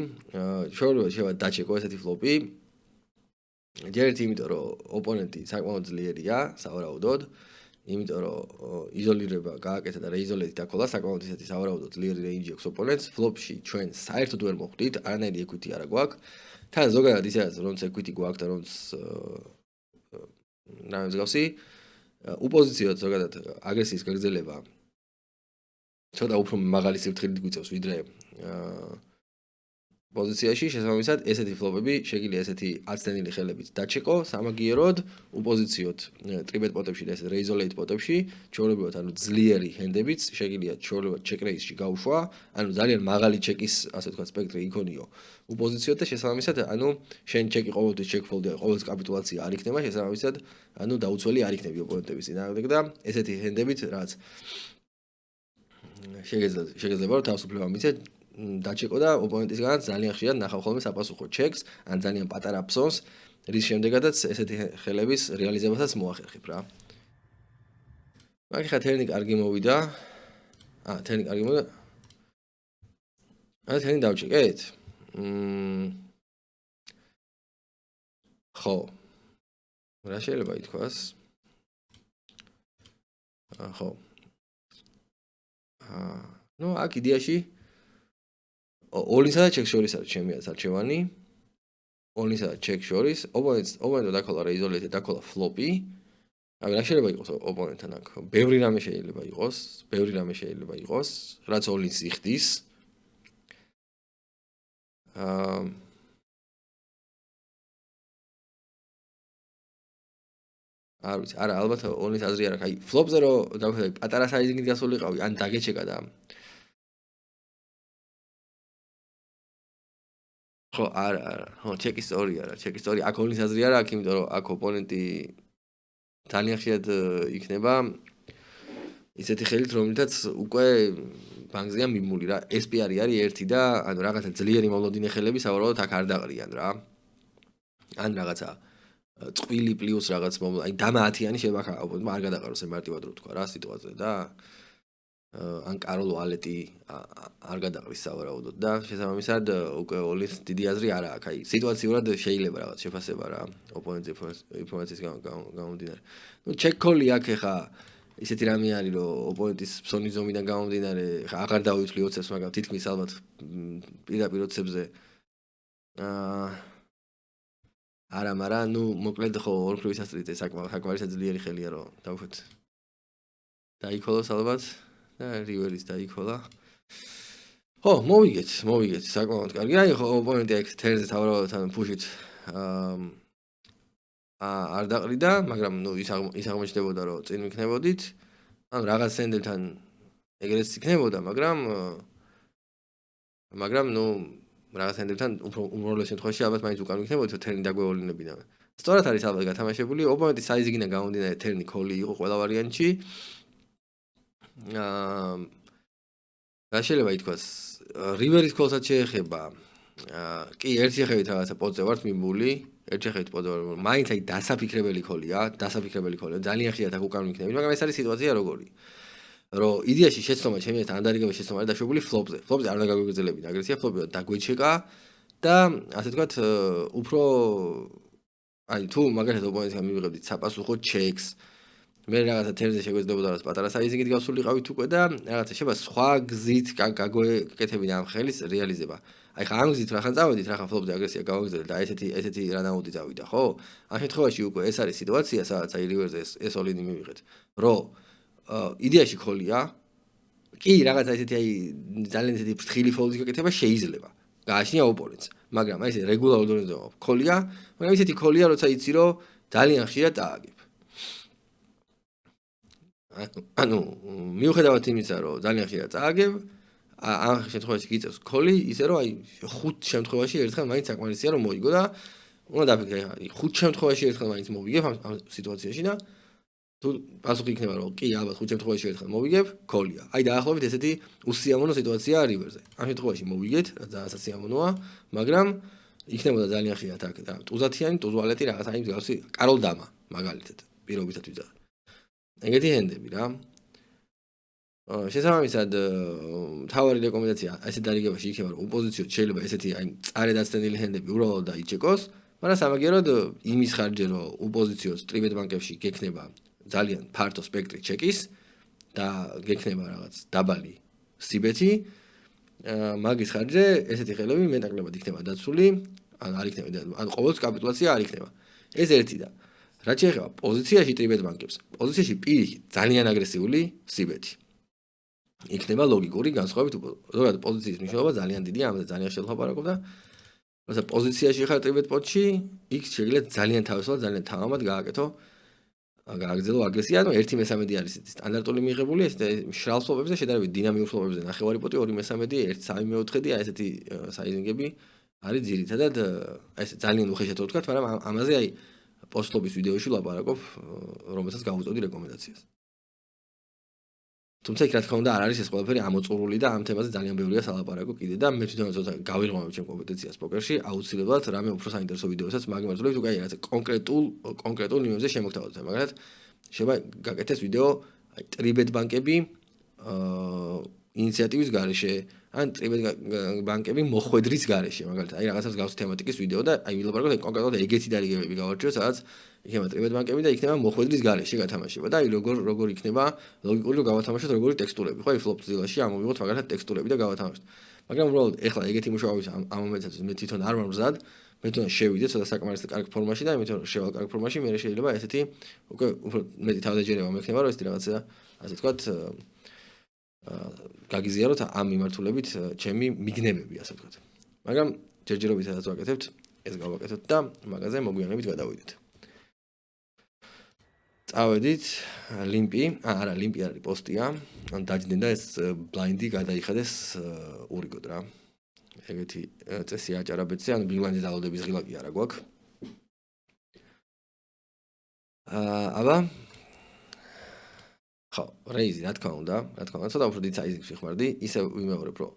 შეიძლება შეიძლება დაჩეკო ესეთი ფლოპი ჯერთ იმიტომ რომ ოპონენტი საკმაოდ ძლიერია სავარაუდოდ იმიტომ რომ იზოლირება გააკეთა და რეიზოლეთი დაკოლა საკმაოდ ისეთი სავარაუდოდ ძლიერი რეინჯი აქვს ოპონენტს ფლოპში ჩვენ საერთოდ ვერ მოხვდით არანაირი equity არ გვაქვს თან ზოგადად ისეაც რომც equity გვაქვს და რომც რა მსგავსი უპოზიციოდ ზოგადად აგრესიის გაგრძელება ცოტა უფრო მაღალი სიფრთხილით გვიწევს ვიდრე პოზიციაში შესაბამისად ესეთი ფლოპები შეგიძლია ესეთი აცდენილი ხელებით დაჩეკო სამაგიეროდ უპოზიციოდ ტრიბეტ პოტებში და ეს რეიზოლეით პოტებში ჩვეულებრივად ანუ ძლიერი ჰენდებით შეგიძლია ჩვეულებრივად ჩეკრეისში გაუშვა ანუ ძალიან მაღალი ჩეკის ასე ვთქვათ სპექტრი იქონიო უპოზიციოდ და შესაბამისად ანუ შენ ჩეკი ყოველთვის ჩეკ-ფოლდი არის ყოველთვის კაპიტულაცია არ იქნება შესაბამისად ანუ დაუცველი არ იქნები ოპონენტების წინააღმდეგ და ესეთი ჰენდებით რაც შეგიძლია რომ თავისუფლება მიცე დაჩეკო და ოპონენტისგანაც ძალიან ხშირად ნახავ ხოლმე საპასუხო ჩეკს ან ძალიან პატარა ფსონს რის შემდეგაც ესეთი ხელების რეალიზებასაც მოახერხებ რა მაგ ხა თერნი კარგი მოვიდა თერნი კარგი მოვიდა თერნი დავჩეკეთ ხო რა შეიძლება ითქვას ხო ნუ აქ იდეაში ოლინსა და ჩეკს შორის არის ჩემი არჩევანი ოლინსა და ჩეკს შორის ოპონენტო დაკოლა რეიზოლეთი დაკოლა ფლოპი აი რა შეიძლება იყოს ოპონენტთან აქ ბევრი რამე შეიძლება იყოს რაც ოლინს იხდის არ ვიცი არა ალბათ ოლინს აზრი არ აქვს აი ფლოპზე რო დავხედე პატარა საიზინგით გასულიყავი ან დაგეჩეკა და ხო არა ხო ჩეკის სწორი აქ ოლინს აზრი არ აქვს იმიტომ რომ აქ ოპონენტი ძალიან ხშირად იქნება ისეთი ხელით რომელთაც უკვე ბანკზეა მიმული რა SPR არის ერთი და ანუ რაღაცა ძლიერი მომლოდინე ხელები სავარაუდოდ აქ არ დაყრიან რა ან რაღაცა წყვილი პლუს რაღაც აი დამა 10-იანი შეიძლება ოპონენტმა არ გადაყაროს მარტივად რო თქვა რა სიტუაციაზე და ან კაროლ ვალეტი არ გადაყრის სავარაუდოდ და შესაბამისად უკვე ოლინს დიდი აზრი არა აქვს აი სიტუაციურად შეიძლება რაღაც შეფასება რა ოპონენტის ინფორმაციის გამომდინარე ნუ ჩეკ-კოლი აქ ხა ისეთი რამე არის რომ ოპონენტის ფსონის ზომიდან გამომდინარე ხა აღარ დაუითვლი ოცებს მაგრამ თითქმის ალბათ პირდაპირ ოცებზე არა მაგრამ ნუ მოკლედ ხო ორქრივის ასტრით საკმაოდ ძლიერი ხელია რომ დავუშვათ დაიქოლოს ალბათ და რივერის დაიქოლა ხო მოვიგეთ საკმაოდ კარგი აი ხო ოპონენტი აქ თერზე თავრობად თან ფუშით არ დაყრიდა მაგრამ ნუ ის აღმოჩნდებოდა რომ წინ ვიქნებოდით ანუ რაღაც სენდელთან ეგრეც იქნებოდა მაგრამ მაგრამ რაღაც ენდებთან უმრავლეს შემთხვევაში ალბათ მაინც უკან იქნებოდა თერნი დაგვეოლინებინა. სწორად არის ალბათ გათამაშებული, ოპონენტის საიზიგიდან გამომდინარე თერნი ქოლი იყო ყველა ვარიანტში. რა შეიძლება ითქვას, რივერის ქოლსაც შეეხება. კი, ერთ შეხედვით რაღაცა პოდზე ვართ მიმული, ერთ შეხედვით პოდზე ვარ, მაინც აი დასაფიქრებელი ქოლია, ძალიან ხშირად აქ უკან იქნები, მაგრამ ეს არის სიტუაცია როგორი. რომ იდეაში შეცდომა ჩემი ერთ ანდარიგების შეცდომა არის დაშვებული ფლოპზე. ფლოპზე არ უნდა გაგვიგრძელებინა აგრესია, ფლოპი დაგვეჩეკა და ასე ვთქვათ, უფრო აი თუ მაგალითად ოპონენტთან მივიღებდით sapasukho checks მე რაღაცა თერზე შეგვეძლებოდა რაღაც პატარა საიზიგით გავსულიყავით უკვე და რაღაცა შეიძლება სხვა გზით გაგვეკეთებინა ამ ხელის რეალიზება. აი ხა ამ გზით რახან წავედით, რახან ფლოპზე აგრესია გავაგრძელეთ და ესეთი რანაუდი წავიდა, ხო? ამ შემთხვევაში უკვე ეს არის სიტუაცია, სადაც აი რივერზე ეს ოლინი მივიღეთ. რომ იდეაში ქოლია. კი, რაღაცა ესეთი აი ძალიან ესეთი ფრთხილი ფოლდის გაკეთება შეიძლება. გააჩნია ოპონენტს, მაგრამ აი ესე რეგულარულ დონეზე ქოლია, მაგრამ ისეთი ქოლია, როცა იცი რომ ძალიან ხშირად დააგებ. ანუ მიუხედავად იმისა, რომ ძალიან ხშირად წააგებ, ამ შემთხვევაში გიწევს ქოლი, ისე რომ აი 5 შემთხვევაში ერთხელ მაინც საკმარისია რომ მოიგო და უნდა დაფიქრე, აი 5 შემთხვევაში ერთხელ მაინც მოვიგებ ამ სიტუაციაში და თუ პასუხი იქნება რომ კი, ალბათ 5 შემთხვევაში ერთხელ მოვიგებ, ქოლია. აი დაახლოებით ესეთი უსიამოვნო სიტუაციაა რივერზე. ამ შემთხვევაში მოვიგეთ, რაც ძალიან სასიამოვნოა, მაგრამ იქნებოდა ძალიან ხშირად აქ და ტუზათიანი, ტუზვალეტი რაღაც აი მსგავსი კაროლ დამა, მაგალითად, პირობითად ვიზარდ. ეგეთი ჰენდები რა. შესაბამისად, თავარი რეკომენდაცია ასეთ დარიგებაში იქნება, რომ ოპოზიციო შეიძლება ესეთი აი წარედაცდენილი ჰენდები უბრალოდ დაიჩეკოს, მაგრამ სამაგიეროდ იმის ხარჯზე, რომ ოპოზიციოს ტრიბეტ ბანკებში გექნება ძალიან ფართო სპექტრი ჩეკის და გექნება რაღაც დაბალი სიბეთი, მაგის ხარჯზე ესეთი ხელები მეტნაკლებად იქნება დაცული, ან არ იქნება, ან ყოველთვის კაპიტულაცია არ იქნება. ეს ერთი და რაც შეეხება პოზიციაში ტრიბეტ ბანკებს, პოზიციაში პირიქით ძალიან აგრესიული სიბეთი. იქნება ლოგიკური განსხვავებით, ზოგადად პოზიციის მნიშვნელობა ძალიან დიდია, ამაზე ძალიან შევლაპარაკობ და როცა პოზიციაში ხარ ტრიბეტ პოტში, იქ შეიძლება ძალიან თავისუფლად, ძალიან თამამად გააგრძელო აგრესია, ანუ 1/3 არის სტანდარტული მიღებული, ეს მშრალ ფლოპებზე შედარებით დინამიურ ფლოპებზე ნახევარი პოტი, 2/3, 1/3 აი ესეთი საიზინგები არის ძირითადად, აი ეს ძალიან უხეშად ვთქვათ, მაგრამ ამაზე აი პოსტობის ვიდეოში ვლაპარაკობ, რომელსაც გავუწევდი რეკომენდაციას. თუმცა იქ რა თქმა უნდა არ არის ეს ყველაფერი ამოწურული და ამ თემაზე ძალიან ბევრია სალაპარაკო კიდე და მე თვითონ ცოტა გავიღმავებ ჩემ კომპეტენციას პოკერში, აუცილებლად რამე უფრო საინტერესო ვიდეოსაც მაგიმართლებით უკვე აი რაღაც კონკრეტულ ნიუზზე შემოგთავაზოთ. მაგალითად, შეიძლება გაკეთდეს ვიდეო აი ტრიბეტ ბანკები ინიციატივის გარეშე, ან ტრიბეტ ბანკები მოხვედრის გარეშე, მაგალითად, აი რაღაცას გავს თემატიკის ვიდეო და აი ვილაპარაკოთ აი კონკრეტულად ეგეთი დარიგებები გავარჩიოთ, სადაც იქნება ტრიბეტ ბანკები და იქნება მოხვედრის გარეშე გათამაშება და აი როგორ იქნება ლოგიკური რომ გავათამაშოთ როგორი ტექსტურები, ხო, აი ფლოპ ძილაში ამოვიღოთ მაგალითად ტექსტურები და გავათამაშოთ. მაგრამ უბრალოდ ეხლა ეგეთი მუშაობის ამ მომენტებში მე თვითონ არ ვარ მზად, მე თვითონ შევიდე ცოტა საკმარისად კარგ ფორმაში და ამიტომ შევალ კარგ ფორმაში, მე შეიძლება ესეთი უკვე უფრო მეტი თავდაჯერება მექნება, რომ ესეთი რაღაცა, ასე ვთქვათ, გაგიზიაროთ ამ მიმართულებით ჩემი მიგნებები, ასე ვთქვათ. მაგრამ ჯერჯერობითაც ვაკეთებთ, ეს გავაკეთოთ და მაგაზე მოგვიანებით გადავიდეთ. წავედით ლიმპი, არა, ლიმპი არის პოსტია, ან დაჯდნენ და ეს ბლაინდი გადაიხადეს ურიგოდ რა. ეგეთი წესი აჭარა ბეთზე, ანუ ბიგლანდის დალოდების ღილა კი არა გვაქვს. აბა ხო, რეიზი, რა თქმა უნდა, ცოტა უფრო დიდ საიზინგს ვიხმარდი, ისე ვიმეორებ, რომ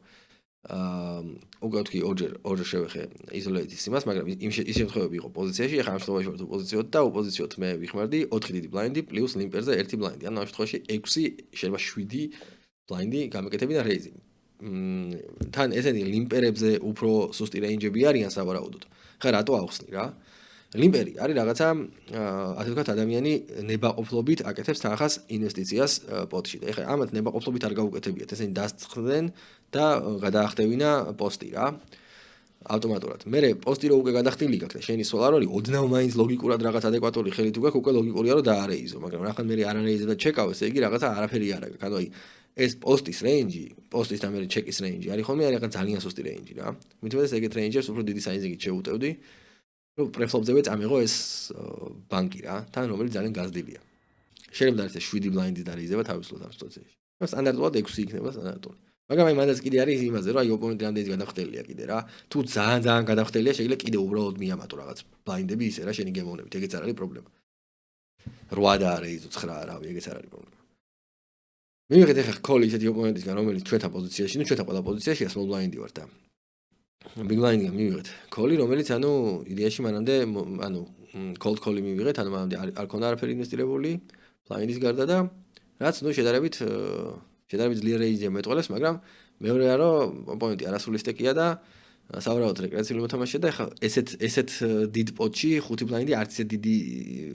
უკვე თქვი ორჯერ შევეხე იზოლეიტის იმას, მაგრამ ის შემთხვევები იყო პოზიციაში, ახლა ამ შემთხვევაში ვარ ოპოზიციოდ და ოპოზიციოდ მე ვიხმარდი 4 დიდი ბლაინდი პლუს ლიმპერზე 1 ბლაინდი. ანუ ამ შემთხვევაში 6, შეიძლება 7 ბლაინდი გამეკეთებინა რეიზი. თან ესენი ლიმპერებზე უფრო სუსტი რეინჯები არიან სავარაუდოდ. ხა რატო ავხსნი რა? ლიმპერი არის რაღაცა, ასე ვთქვათ, ადამიანი ნებაყოფლობით აკეთებს თანხას ინვესტიციას პოტში. და ეხლა ამათ ნებაყოფლობით არ გაუკეთებიათ, ესენი დასწყდნენ და გადაახტევინა პოსტი რა. ავტომატურად. მე პოსტი რო უკვე გადახტილი გაქვს და შენი სვლა რო არის, ოდნავ მაინც ლოგიკურად რაღაც ადეკვატური ხელი თუ გაქვს, უკვე ლოგიკურია რომ დაარეიზო, მაგრამ რახან მე არ არეიზე და ჩეკავ, ესე იგი რაღაცა არაფერი არ აქვს. ანუ აი ეს პოსტის რეინჯი, პოსტის და მე ჩეკის რეინჯი არის ხოლმე რაღაც ძალიან სუსტი რეინჯი რა. მithmetes ეგეთ რეინჯებს უფრო დიდი საიზინგით შევუტევდი. რომ პრეფლოპზევე წამიღო ეს ბანკი რა, თან რომელიც ძალიან გაზრდილია. შეიძლება და ეს 7 ბლაინდის დარიზება თავისუფლად ამ სიტუაციაში. სტანდარტულად 6 იქნება სტანდარტული. მაგრამ აი მანდაც კიდე არის იმაზე, რომ აი ოპონენტი რამდენიც გადახდელია კიდე რა. თუ ძალიან გადახდელია, შეიძლება კიდე უბრალოდ მიამატო რაღაც ბლაინდები ისე რა, შენი გემოვნებით, ეგეც არ არის პრობლემა. 8 და არა იზო 9 არავი, ეგეც არ არის პრობლემა. მივიღეთ ახლა კოლი ისეთი ოპონენტისგან, რომელიც ჩვენთან პოზიციაში, ну ჩვენთან ყველა პოზიციაშია small blind-ი ვარ და big blind-ი მივიღეთ. კოლი, რომელიც ანუ იდეაში მანამდე ანუ cold call-ი მივიღეთ, ანუ მანამდე არ ქონდა არაფერი ინვესტირებული blind-ის გარდა და რაც ну შედარებით ძლიერ რეიზია მეტყოლებს, მაგრამ მეორეა რომ ოპონენტი არასრულისტეკია და სავარაუდოდ რეკრეაციული მოთამაშეა და ახლა ესეთ დიდ პოტში 5 ბლაინდი არც ისე დიდი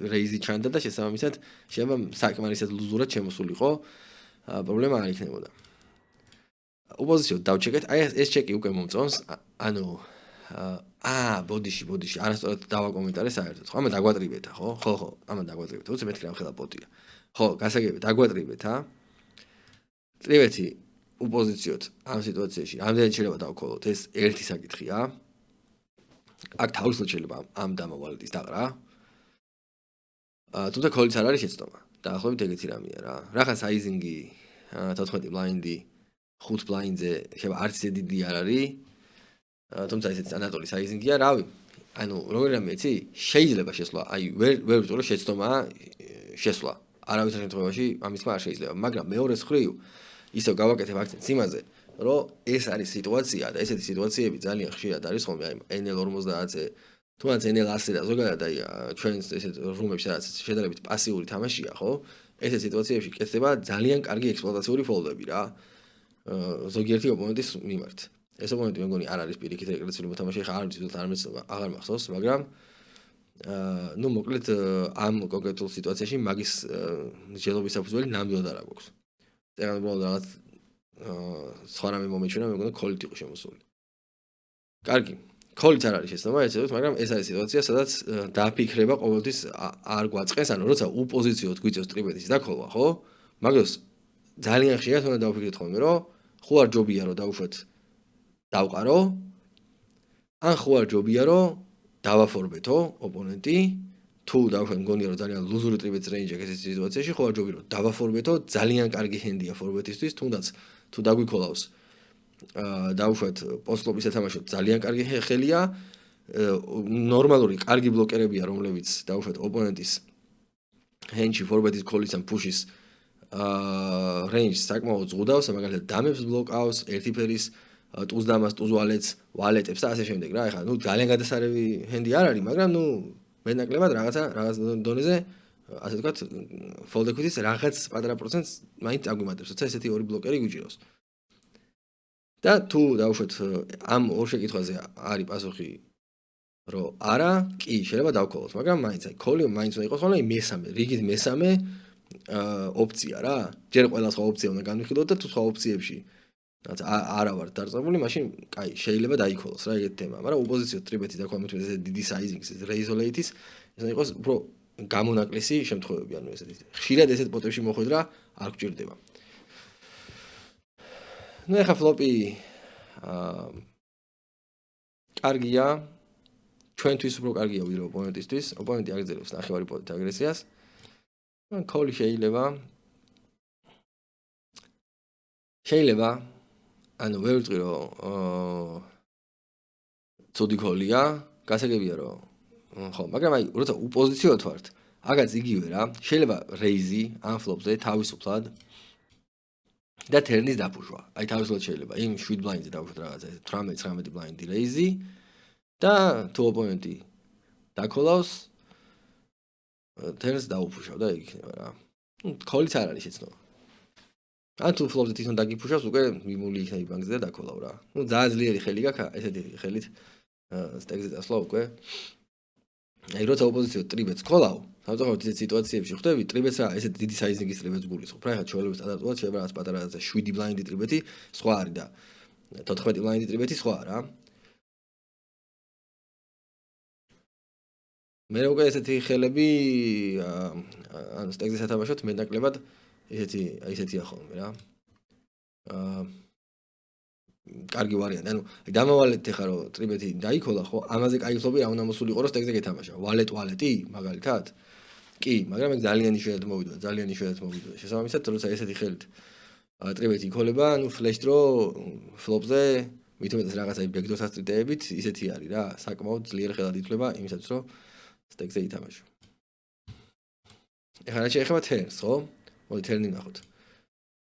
რეიზი ჩანდა და შესაბამისად შეიძლება საკმარისად ლუზურად შემოსულიყო. პრობლემა არ იქნებოდა. ოპოზიციოდ დავჩეკეთ, აი ეს ჩეკი უკვე მომწონს, ანუ ბოდიში, არასწორად დავაკომენტარე საერთოდ. ხო, ამან დაგვატრიბეთა, ხო? ხო, ამან დაგვატრიბეთა. უცებ მეთქი რამ ხელა პოტია. ხო, გასაგებია, დაგვატრიბეთა. ტრიბეთი ოპოზიციოდ ამ სიტუაციაში რამდენად შეიძლება დავქოლოთ, ეს ერთი საკითხია. აქ თავისუფლად შეიძლება ამ დამავალების დაყრა. თუმცა კოლიც არ არის შეცდომა. დაახლოებით ეგეთი რამეა რა. რახან საიზინგი 14 ბლაინდი 5 ბლაინდზე შეიძლება არც ისე დიდი არ არის. თუმცა ესეც ანატოლი საიზინგია, რავი. ანუ როგორი რამე იცი? შეიძლება შესვლა, აი ვერ ვიტყვი რომ შეცდომაა შესვლა. არავითარ შემთხვევაში ამის თქმა არ შეიძლება, მაგრამ მეორე მხრივ ისევ გავაკეთებ აქცენტს იმაზე, რომ ეს არის სიტუაცია და ესეთი სიტუაციები ძალიან ხშირად არის ხოლმე, აი NL50-ზე, თუნდაც NL100 და ზოგადად აი ჩვენს ესეთ რუმებში სადაც შედარებით პასიური თამაშია, ხო? ესეთ სიტუაციებში კეთდება ძალიან კარგი ექსპლუატაციური ფოლდები რა. ზოგიერთი ოპონენტის მიმართ. ეს ოპონენტი მე მგონი არ არის პირიქით რეკრეაციული მოთამაშე, ხა არ ვიცი, არ მეცნობა, აღარ მახსოვს, მაგრამ ну მოკლედ ამ კონკრეტულ სიტუაციაში მაგის მსჯელობის საფუძველი ნამდვილად არ აქვს. ეგ უბრალოდ რაღაც სხვა რამე მომეჩვენა, მე მგონი კოლით იყო შემოსული. კარგი, კოლით არ არის შეცდომა, ეცადოთ, მაგრამ ეს არის სიტუაცია, სადაც დაფიქრება ყოველთვის არ გვაწყეს, ანუ როცა უპოზიციოდ გვიწევს ტრიბეთის დაქოლვა, ხო? მაგას ძალიან ხშირად უნდა დავფიქრეთ ხოლმე, რომ ხო არ ჯობია რომ დავუშვათ დავყარო, ან ხო არ ჯობია რომ დავაფორბეთო ოპონენტი, თუ დავუშვათ მგონია რომ ძალიან ლუზური ტრიბეთის რეინჯი აქვს ეს სიტუაციაში, ხო არ ჯობია რომ დავაფორბეთო, ძალიან კარგი ჰენდია ფორბეთისთვის, თუნდაც თუ დაგვიქოლავს დავუშვათ პოსტლოპის ეთამაშოთ ძალიან კარგი ხელია, ნორმალური კარგი ბლოკერებია, რომლებიც დავუშვათ ოპონენტის ჰენდში ფორბეთის ქოლის ან ფუშის რეინჯს საკმაოდ ზღუდავს, მაგალითად დამებს ბლოკავს, ერთი ფერის ტუზდამას, ტუზვალეთს, ვალეტებს და ასე შემდეგ რა. ეხლა ნუ ძალიან გადასარევი ჰენდი არ არის, მაგრამ ნუ მეტნაკლებად რაღაც დონეზე ასე ვთქვათ, fold equity-ს რაღაც პატარა პროცენტს მაინც აგვიმატებს, როცა ესეთი ორი ბლოკერი გვიჭიროს. და თუ დავუშვათ ამ ორ შეკითხვაზე არის პასუხი, რომ არა, კი, შეიძლება დავქოლოთ, მაგრამ მაინც აი კოლი მაინც უნდა იყოს ხოლმე მესამე, რიგით მესამე ოპცია რა. ჯერ ყველა სხვა ოპცია უნდა განვიხილოთ და თუ სხვა ოპციებში რაც არა ვარ დარწმუნებული, მაშინ კაი, შეიძლება დაიქოლოს რა ეგეთი თემა, მაგრამ ოპოზიციო ტრიბეთის დაქვა ეს დიდი საიზინგის, რეიზოლეიტის, ეს უნდა იყოს უფრო გამონაკლისი შემთხვევები, ანუ ესეთი. ხშირად ესეთ პოტებში მოხვედრა არ გჭირდება. ну ეხა ფლოპი კარგია, ჩვენთვის უფრო კარგია ვიდრე ოპონენტისთვის. ოპონენტი აგრძელებს ნახევარი პოტით აგრესიას. კოლი შეიძლება ანუ ვერ ვიტყვი რომ ცუდი კოლია, გასაგებია რომ ხო, მაგრამ აი როცა უპოზიციოდ ვართ, აგაც იგივე რა, შეიძლება რეიზი ან ფლოპზე თავისუფლად და თერნის დაფუშვა. აი თავისუფლად შეიძლება იმ 7 ბლაინდზე დავუშვათ რაღაცა 18-19 ბლაინდი რეიზი და თუ ოპონენტი დაქოლავს თერნს დაუფუშავ და იქ იქნება რა. კოლიც არ არის შეცდომა. ან თუ ფლოპზე თვითონ დაგიფუშავს, უკვე მიმული იქნება ბანკზე და დაქოლავ რა. ну ძალიან ძლიერი ხელი გაქვს, ესეთი ხელით სტეკზე დასვლა უკვე. აი როცა ოპოზიციო ტრიბეთს ქოლავ, სამწუხაროდ ისეთ სიტუაციებში ხვდები, ტრიბეთს რა, ესეთი დიდი საიზინგის ტრიბეთს გულისხმობ. რა ეხლა ჩვეულებრივ სტანდარტულად შეიძლება რაღაც პატარა 7 ბლაინდი ტრიბეთი სხვა არის და 14 ბლაინდი ტრიბეთი სხვა რა. მე უკვე ესეთი ხელები ან სტეკზე სათამაშოთ მეტნაკლებად ესეთია ხოლმე რა. კარგი ვარიანტი. ანუ დამავალეთ ახლა რომ ტრიბეთი დაიქოლა, ხო? ამაზე კაი ფლოპი რა უნდა მოსულიყო რომ სტეკზე გეთამაშა. ვალეტი, მაგალითად? კი, მაგრამ ეგ ძალიან იშვიათად მოვიდა. შესაბამისად, როცა ესეთი ხელით ტრიბეთი იქოლება, ანუ flash draw flop-ზე მით უმეტეს რაღაცა backdoor სასტრიტეებით ისეთი არის რა, საკმაოდ ძლიერ ხელად ითვლება იმისათვის, რომ სტეკზე ითამაშო. ეხლა რა შეეხება turns, ხო? მოდი turn-ი ნახოთ.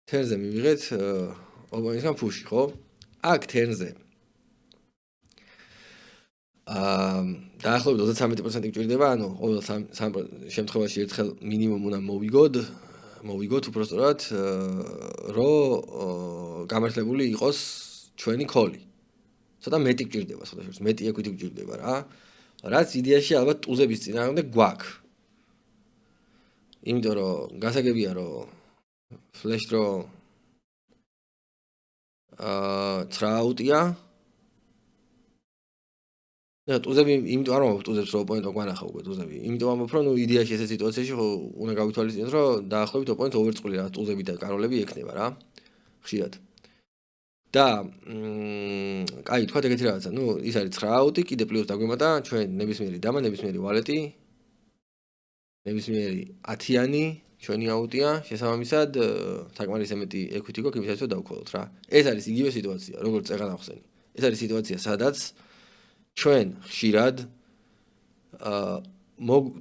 turn-ზე მივიღეთ ოპონენტისგან push-ი, ხო? აქ turn-ზე დაახლოებით 33% გჭირდება, ანუ ყოველ სამ შემთხვევაში ერთხელ მინიმუმ უნდა მოვიგოთ უბრალოდ, რომ გამართლებული იყოს ჩვენი call-ი. ცოტა მეტი გჭირდება, ცოტა შორს მეტი equity გჭირდება რა. რაც იდეაში ალბათ ტუზების წინააღმდეგ გვაქვს. იმიტომ რომ გასაგებია რომ flash draw ცრაუტია და ტუზები იმიტომ არ ვამბობ ტუზებს რომ ოპონენტმა გვანახა უკვე ტუზები. იმიტომ ვამბობ რომ იდეაში ესეთ სიტუაციაში ხო უნდა გავითვალისწინოთ რომ დაახლოებით ოპონენტს ოვერწყვლი რა ტუზები და კაროლები ექნება რა. ხშირად. და კაი თქვა ეგეთი რაღაცა. ნუ ის არის 9 აუტი, კიდე პლუს დაგვემატა ჩვენ ნებისმიერი დამა, ნებისმიერი ვალეტი, ნებისმიერი 10-იანი ჩვენი აუტია, შესაბამისად საკმარისი მეტი equity გვაქვს იმისათვის რომ დავქოლოთ რა. ეს არის იგივე სიტუაცია, როგორც წეღან ახსენი. ეს არის სიტუაცია, სადაც ჩვენ ხშირად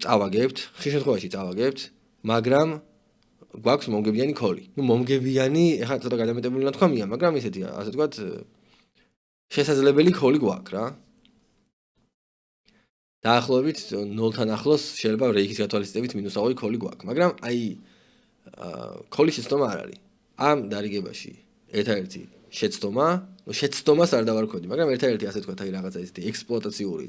წავაგებთ, ხშირ შემთხვევაში წავაგებთ, მაგრამ გვაქვს მომგებიანი call-ი. ნუ მომგებიანი, ეხლა ცოტა გადამეტებული ნათქვამია, მაგრამ ისეთია, ასე ვთქვათ, შესაძლებელი call-ი გვაქვს რა. დაახლოებით 0-თან ახლოს შეიძლება რეიქის გათვალისწინებით -2 call-ი გვაქვს, მაგრამ აი call-ის შეცდომა არ არის. ამ დარიგებაში ერთადერთი შეცდომა, ნუ შეცდომას არ დავარქვევდი, მაგრამ ერთადერთი ასე ვთქვათ, აი რაღაცა ისეთი ექსპლუატაციური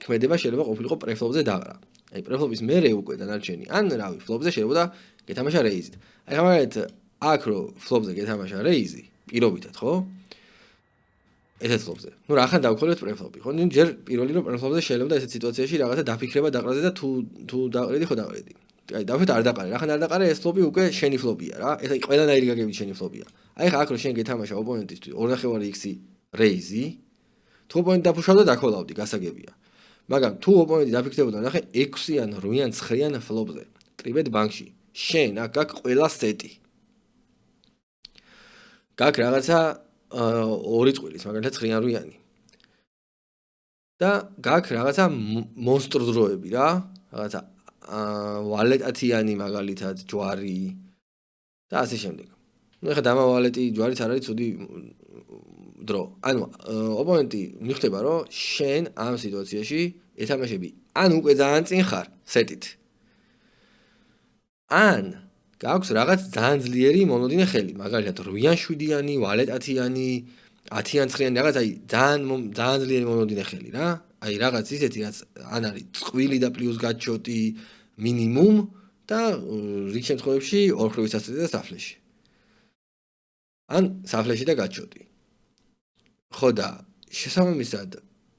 ქმედება შეიძლება ყოფილიყო პრეფლოპზე დაყრა. აი პრეფლოპის მერე უკვე დანარჩენი, ან რავი, ფლოპზე შეიძლება გეთამაშა რეიზით. აი ხამარეთ აქ რო ფლოპზე გეთამაშა რეიზი, პირობითად, ხო? ესეც ფლოპზე. ნუ რახან დავქოლეთ პრეფლოპი, ხო? ნუ ჯერ პირველი რომ პრეფლოპზე შეიძლება ესეთ სიტუაციაში რაღაცა დაფიქრება დაყრაზე და თუ დაყრედი, ხო დაყრედი. აი დავით არ დაყარე, რახან არ დაყარე, ეს ფლოპი უკვე შენი ფლოპია რა. ეს აი ყველანაირი გაგებით შენი ფლოპია. აი ხა აქ რო შენ გეთამაშა ოპონენტისთვის 2.5 x-ი რეიზი, თუ ოპონენტი დაფუშავდა დაქოლავდი, გასაგებია. მაგრამ თუ ოპონენტი დაფიქრდებოდა ნახე 6-იან, 8-იან, 9-იან ფლოპზე, ტრიბეთ ბანკში, შენ აქ გაქვს ყველა სეტი. გაქვს რაღაცა 2 წვილის, მაგალითად 9-8-იანი. და გაქვს რაღაცა მონსტრო დროები რა, რაღაცა ვალეტ 10-იანი მაგალითად ჯვარი და ასე შემდეგ. ნუ ეხლა დამა ვალეტი ჯვარიც არ არის ცუდი დრო. ანუ ოპონენტი მიხვდება რომ შენ ამ სიტუაციაში ეთამაშები ან უკვე ძალიან წინ ხარ სეტით. ან გაქვს რაღაც ძალიან ძლიერი მონოდინე ხელი, მაგალითად 8-იან 7-იანი, ვალეტ 10-იანი, 10-იან 9-იანი რაღაც აი ძალიან ძლიერი მონოდინე ხელი რა. აი რაღაც ისეთი რაც ან არის წყვილი და პლუს გაჩოტი მინიმუმ და რიგ შემთხვევებში ორხრივი სასწრაფო და საფლეში. ან საფლეში და გაჩოტი. ხო და შესაბამისად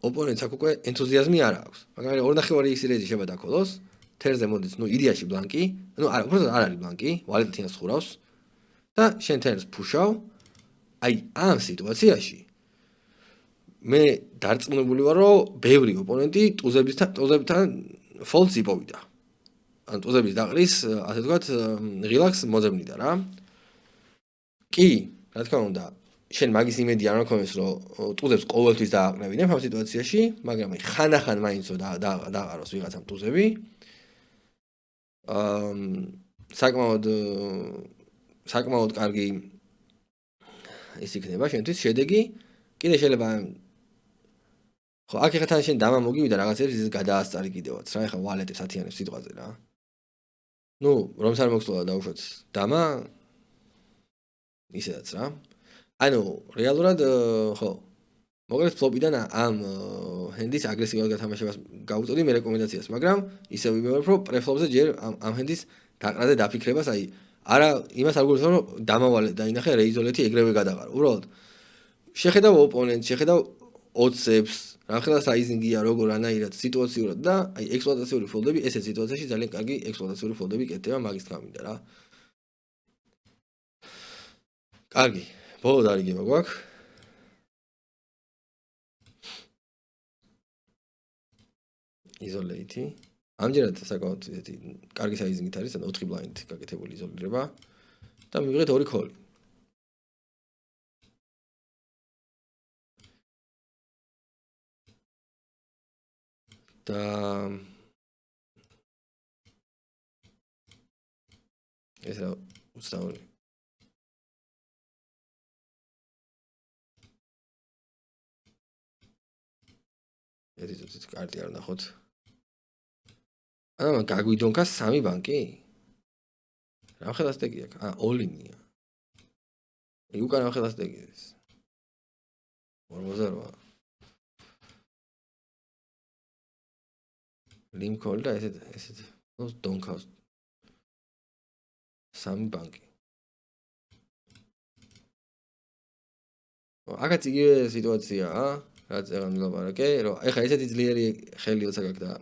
ოპონენტს აქ უკვე ენთუზიაზმი არ აქვს. მაგრამ 2.5 x რეიზი შეიძლება დაქოლოს, თერზე მოდის, ნუ იდეაში ბლანკი, ნუ არა, უბრალოდ არ არის ბლანკი, ვალეტი 10-ს ხურავს და შენ თერს ფუშავ. აი ამ სიტუაციაში მე დარწმუნებული ვარ, რომ ბევრი ოპონენტი ტუზებთან ფოლდს იპოვიდა. ან ტუზების დაყრის, ასე ვთქვათ, ღილაკს მოძებნიდა რა. კი, რა თქმა უნდა, შენ მაგის იმედი არ მქონდეს, რომ ტუზებს ყოველთვის დააყრევინებ ამ სიტუაციაში, მაგრამ ხანახან მაინც დააყაროს ვიღაცამ ტუზები. საკმაოდ კარგი ის იქნება შენთვის შედეგი. კიდე შეიძლება ხო, აქ ეხლა თან შენ დამა მოგივიდა რაღაცებს ის გადაასწარი კიდევაც რა, ეხლა ვალეტებს 10-იანებს სიტყვაზე რა. ნუ რომს არ მოგწოლა დაუშვათ დამა ისედაც რა. ანუ რეალურად ხო მოგეთ ფლოპიდან ამ ჰენდის აგრესიულად გათამაშებას გავუწოდი მე რეკომენდაციას, მაგრამ ისე ვიმეორებ რომ პრეფლოპზე ჯერ ამ ჰენდის დაყრაზე დაფიქრებას, აი არა იმას არ გულისხმობ რომ დამავალე დაინახე რეიზოლეთი ეგრევე გადაყარო. უბრალოდ შეხედავ ოპონენტს, შეხედავ ოდსებს, რახელა საიზინგია როგორ ანაირად სიტუაციურად და აი ექსპლუატაციური ფოლდები ესეთ სიტუაციაში ძალიან კარგი ექსპლუატაციური ფოლდები კეთდება მაგის თქმა მინდა რა. კარგი, ბოლო დარიგება გვაქვს. იზოლეითი. ამჯერად საკმაოდ ესეთი კარგი საიზინგით არის, 4 ბლაინდით გაკეთებული იზოლირება და მივიღეთ 2 call. და ეს რა უცნაური ერთი კარტი არ ნახოთ ანუ გაგვიდონქა 3 ბანკი რა ხელა სტეგი აქვს all-in-ია უკან რა ხელა სტეგი ეს 48 ლინკოლ და ესეთ დონქავს 3 ბანკი აქაც იგივე სიტუაციაა რაც ეგან ვილაპარაკე რომ ეხა ესეთი ძლიერი ხელი როცა გაქვს და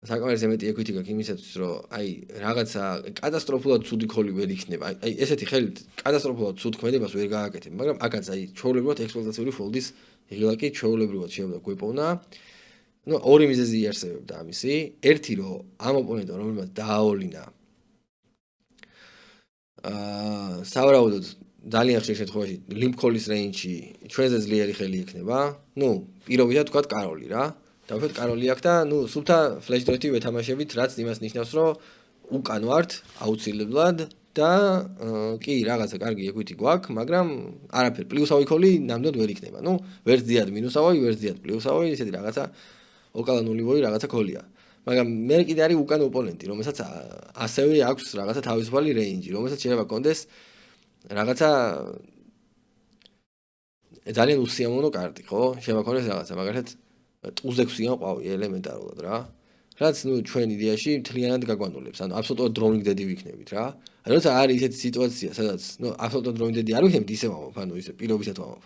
საკმაოდ მეტი equity გაქვს იმისათვის რომ აი რაღაცა კატასტროფულად ცუდი ქოლი ვერ იქნება აი ესეთი ხელი კატასტროფულად ცუდ ქმედებას ვერ გააკეთებ მაგრამ აქაც აი ჩვეულებრივად ექსპლუატაციური ფოლდის ღილაკი ჩვეულებრივად შეიძლება გვეპოვნა ну ორი მიზეზი იარსებებდა ამისი ერთი რომ ამ ოპონენტმა რომელმაც დააოლინა სავარაუდოდ ძალიან ხშირ შემთხვევაში ლიმპ-კოლის რეინჯში ჩვენზე ძლიერი ხელი იქნება ну პირობითად თქვა კაროლი რა დავუშვათ კაროლი აქვს და ну სულთა ფლეშ დროითი ვეთამაშებით რაც იმას ნიშნავს რომ უკან ვართ აუცილებლად და კი რაღაცა კარგი equity გვაქვს მაგრამ არაფერ პლუსავი ქოლი ნამდვილად ვერ იქნება ну ვერც ზიად მინუსავი ვერც ზიად პლუსავი ისეთი რაღაცა ოკალა ნულივოი რაღაცა ქოლია მაგრამ მე კიდე არის უკან ოპონენტი რომელსაც ასევე აქვს რაღაცა თავისუფალი რეინჯი რომელსაც შეიძლება კონდეს რაღაცა ძალიან უსიამოვნო კარტი ხო შეიძლება კონდეს რაღაცა მაგალითად ტუზე ქსიან ყვავი ელემენტარულად რა რაც ნუ ჩვენ იდეაში მთლიანად გაგვანულებს ანუ აბსოლუტურად დროინგ დედი ვიქნებით რა ანუ როცა არის ისეთი სიტუაცია სადაც ნუ აბსოლუტურად დროინგ დედი არ ვიქნებით ისე ვამბობ ანუ ისე პირობითად ვამბობ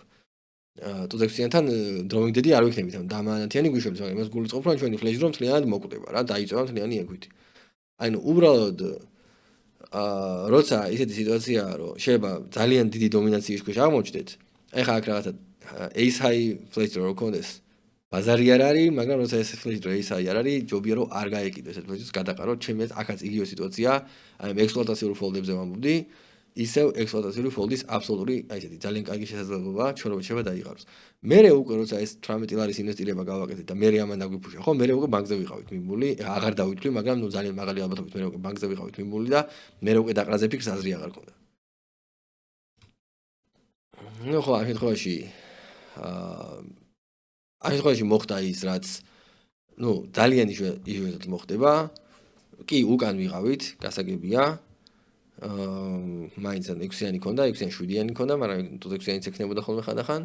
ტუზე ქსიანთან დროინგ დედი არ ვიქნებით ანუ დამანათიანი გვიშვებს მაგრამ იმას გულისწყობ რომ ჩვენი ფლეშ დრო მთლიანად მოკვდება რა დაიწევა მთლიანი equity ანუ უბრალოდ როცა ისეთი სიტუაციაა რომ შეიძლება ძალიან დიდი დომინაციის ქვეშ აღმოჩნდეთ ეხლა აქ რაღაცა ace high flash draw კონდეს ბაზარი არ არის მაგრამ როცა ეს flash draw ace high არ არის ჯობია რომ არ გაეკიდოს ეს flash-ს გადაყაროთ ჩემს აქაც იგივე სიტუაცია აი ექსპლუატაციური ფოლდებზე ვამბობდი ისევ ექსპლუატაციური ფოლდის აბსოლუტური აი ესეთი ძალიან კარგი შესაძლებლობა ჩვენ შეიძლება დაიღაროს მერე უკვე როცა ეს 18 ლარის ინვესტირება გავაკეთეთ და მერე ამან დაგვიფუშა ხო მერე უკვე ბანკზე ვიყავით მიმული აღარ დავითვლი მაგრამ ნუ ძალიან მაღალი ალბათობით მერე უკვე ბანკზე ვიყავით მიმული და მერე უკვე დაყრაზე ფიქს აზრი აღარ ქონდა ნუ ხო ამ შემთხვევაში ამ შემთხვევაში მოხდა ის რაც ნუ ძალიან იშვიათად მოხდება კი უკან ვიყავით გასაგებია მაინც 6-იანი ქონდა 6-ან 7-იანი ქონდა მაგრამ თუ 6-იანიც ექნებოდა ხოლმე ხანდახან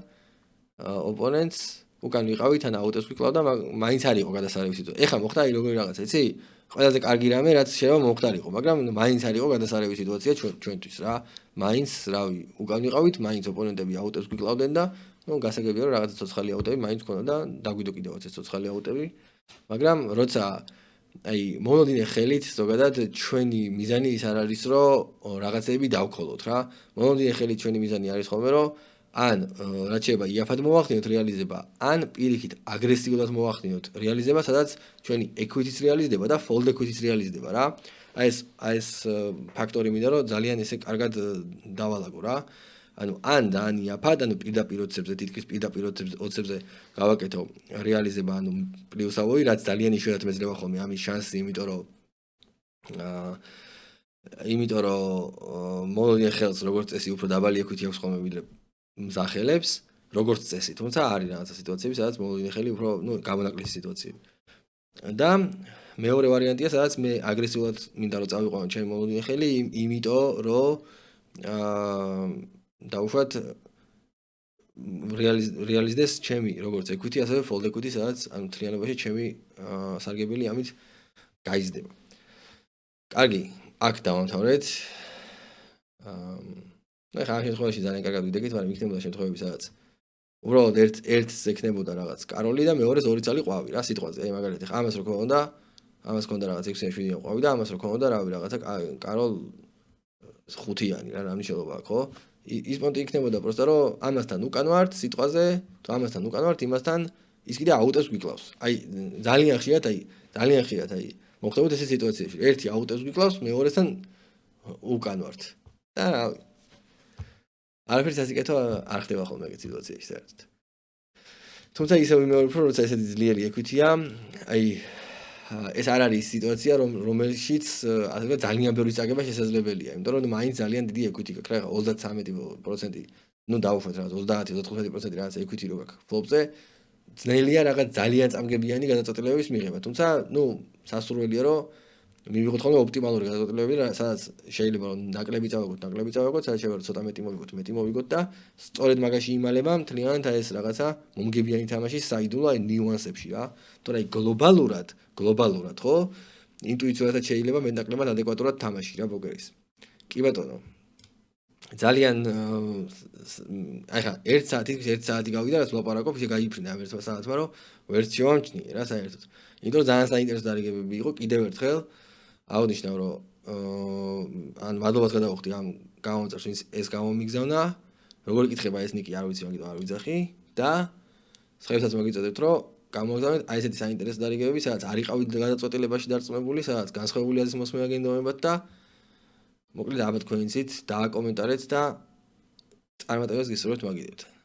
ოპონენტს უკან ვიყავით ან აუტოს ვიკლავდა მაინც არ იყო გადასარევი სიტუაცია ეხლა მოხდა აი როგორი რაღაცა იცი ყველაზე კარგი რამე რაც შეიძლება მომხდარიყო მაგრამ მაინც არ იყო გადასარევი სიტუაცია ჩვენთვის რა მაინც რავი უკან ვიყავით მაინც ოპონენტები აუტოს ვიკლავდნენ და ну გასაგებია რომ რაღაცა ცოცხალი აუტები მაინც ქონდა და დაგვიდო კიდევაც ეს ცოცხალი აუტები მაგრამ როცა აი მონოდინე ხელით ზოგადად ჩვენი მიზანი ის არ არის რომ რაღაცები დავქოლოთ რა მონოდინე ხელით ჩვენი მიზანი არის ხოლმე რომ ან რაც შეიძლება იაფად მოვახდინოთ რეალიზება ან პირიქით აგრესიულად მოვახდინოთ რეალიზება სადაც ჩვენი equity-ც რეალიზდება და fold equity-ც რეალიზდება რა აი ეს ფაქტორი მინდა რომ ძალიან ესე კარგად დავალაგო რა ანუ ან და ან იაფად ანუ პირდაპირ ოცებზე თითქმის პირდაპირ ოცებზე გავაკეთო რეალიზება ანუ პლუსავოი რაც ძალიან იშვიათად მეძლევა ხოლმე ამის შანსი იმიტომ რომ მონოდინე ხელს როგორც წესი უფრო დაბალი equity აქვს ხოლმე ვიდრე მზახელებს როგორც წესი თუმცა არის რაღაცა სიტუაციები სადაც მონოდინე ხელი უფრო ნუ გამონაკლისი სიტუაციები და მეორე ვარიანტია სადაც მე აგრესიულად მინდა რომ წავიყვანო ჩემი მონოდინე ხელი იმიტომ რომ დაუშვათ რეალიზდეს ჩემი როგორც equity ასევე fold equity სადაც ანუ მთლიანობაში ჩემი სარგებელი ამით გაიზრდება კარგი აქ დავამთავრეთ ну ხა ამ შემთხვევაში ძალიან კარგად ვიდექით მაგრამ იქნებოდა შემთხვევები სადაც უბრალოდ ერთს ექნებოდა რაღაც კაროლი და მეორეს ორი цали ყვავი რა სიტყვაზე აი მაგალითად ამას რო ქონდა ამას ქონდა რაღაც 6-7 ყვავი და ამას რო ქონდა რავი რაღაცა კაროლ 5-იანი რა მნიშვნელობა აქვს ხო ის პონტი იქნებოდა პროსტა რომ ამასთან უკან ვართ სიტყვაზე თუ ამასთან უკან ვართ იმასთან ის კიდე აუტოს გვიკლავს აი ძალიან ხშირად აი მოხდებოდა ეს სიტუაციებში ერთი აუტოს გვიკლავს მეორესთან უკან ვართ და არაფერს ასე კეთო არ ხდება ხოლმე ეგეთ სიტუაციაში საერთოდ თუმცა ისევ ვიმეორებ, რომ როცა ესეთი ძლიერი equity-ა, აი ეს არ არის სიტუაცია, რომელშიც ასე ვთქვათ, ძალიან ბევრი წაგება შესაძლებელია, იმიტომ რომ მაინც ძალიან დიდი equity გაქვს, რა 33%, ну დავუშვათ რაღაც 30-35% რაღაც equity რო გაქვს flop-ზე, ძნელია რაღაც ძალიან წამგებიანი გადაწყვეტილებების მიღება, თუმცა, ну, სასურველია, რომ მივიღოთ ხოლმე ოპტიმალური გადაწყვეტილებები, სადაც შეიძლება რომ ნაკლები წავაგოთ, სადაც შეიძლება რომ ცოტა მეტი მოვიგოთ და სწორედ მაგაში იმალება მთლიანად ეს რაღაცა მომგებიანი თამაშის საიდუმლო აი ნიუანსებში რა. თორე აი გლობალურად, ხო? ინტუიციათაც შეიძლება მეტნაკლებად ადეკვატურად თამაში რა პოკერის. კი ბატონო. ძალიან აი ხა 1 საათი გავიდა რაც ვლაპარაკობ, ისე გაიფრინდა ამ ერთმა საათმა, რომ ვერც შევამჩნიე რა საერთოდ. იმიტომ რომ ძალიან საინტერესო დარიგებები იყო კიდევ ერთხელ აღნიშნავ, რომ ან მადლობას გადავხდი ამ გამომწერს, ვინც ეს გამომიგზავნა. როგორ იკითხება ეს ნიკი, არ ვიცი, მაგრამ არ ვიძახი და სხვაებსაც მოგიწოდებთ, რომ გამოგზავნეთ აი ესეთი საინტერესო დარიგებები, სადაც არ იყავით გადაწყვეტილებაში დარწმუნებული, სადაც განსხვავებული აზრის მოსმენა გენდობებათ და მოკლედ აბა თქვენიცით დააკომენტარეთ და წარმატებას გისურვებთ მაგიდებთ.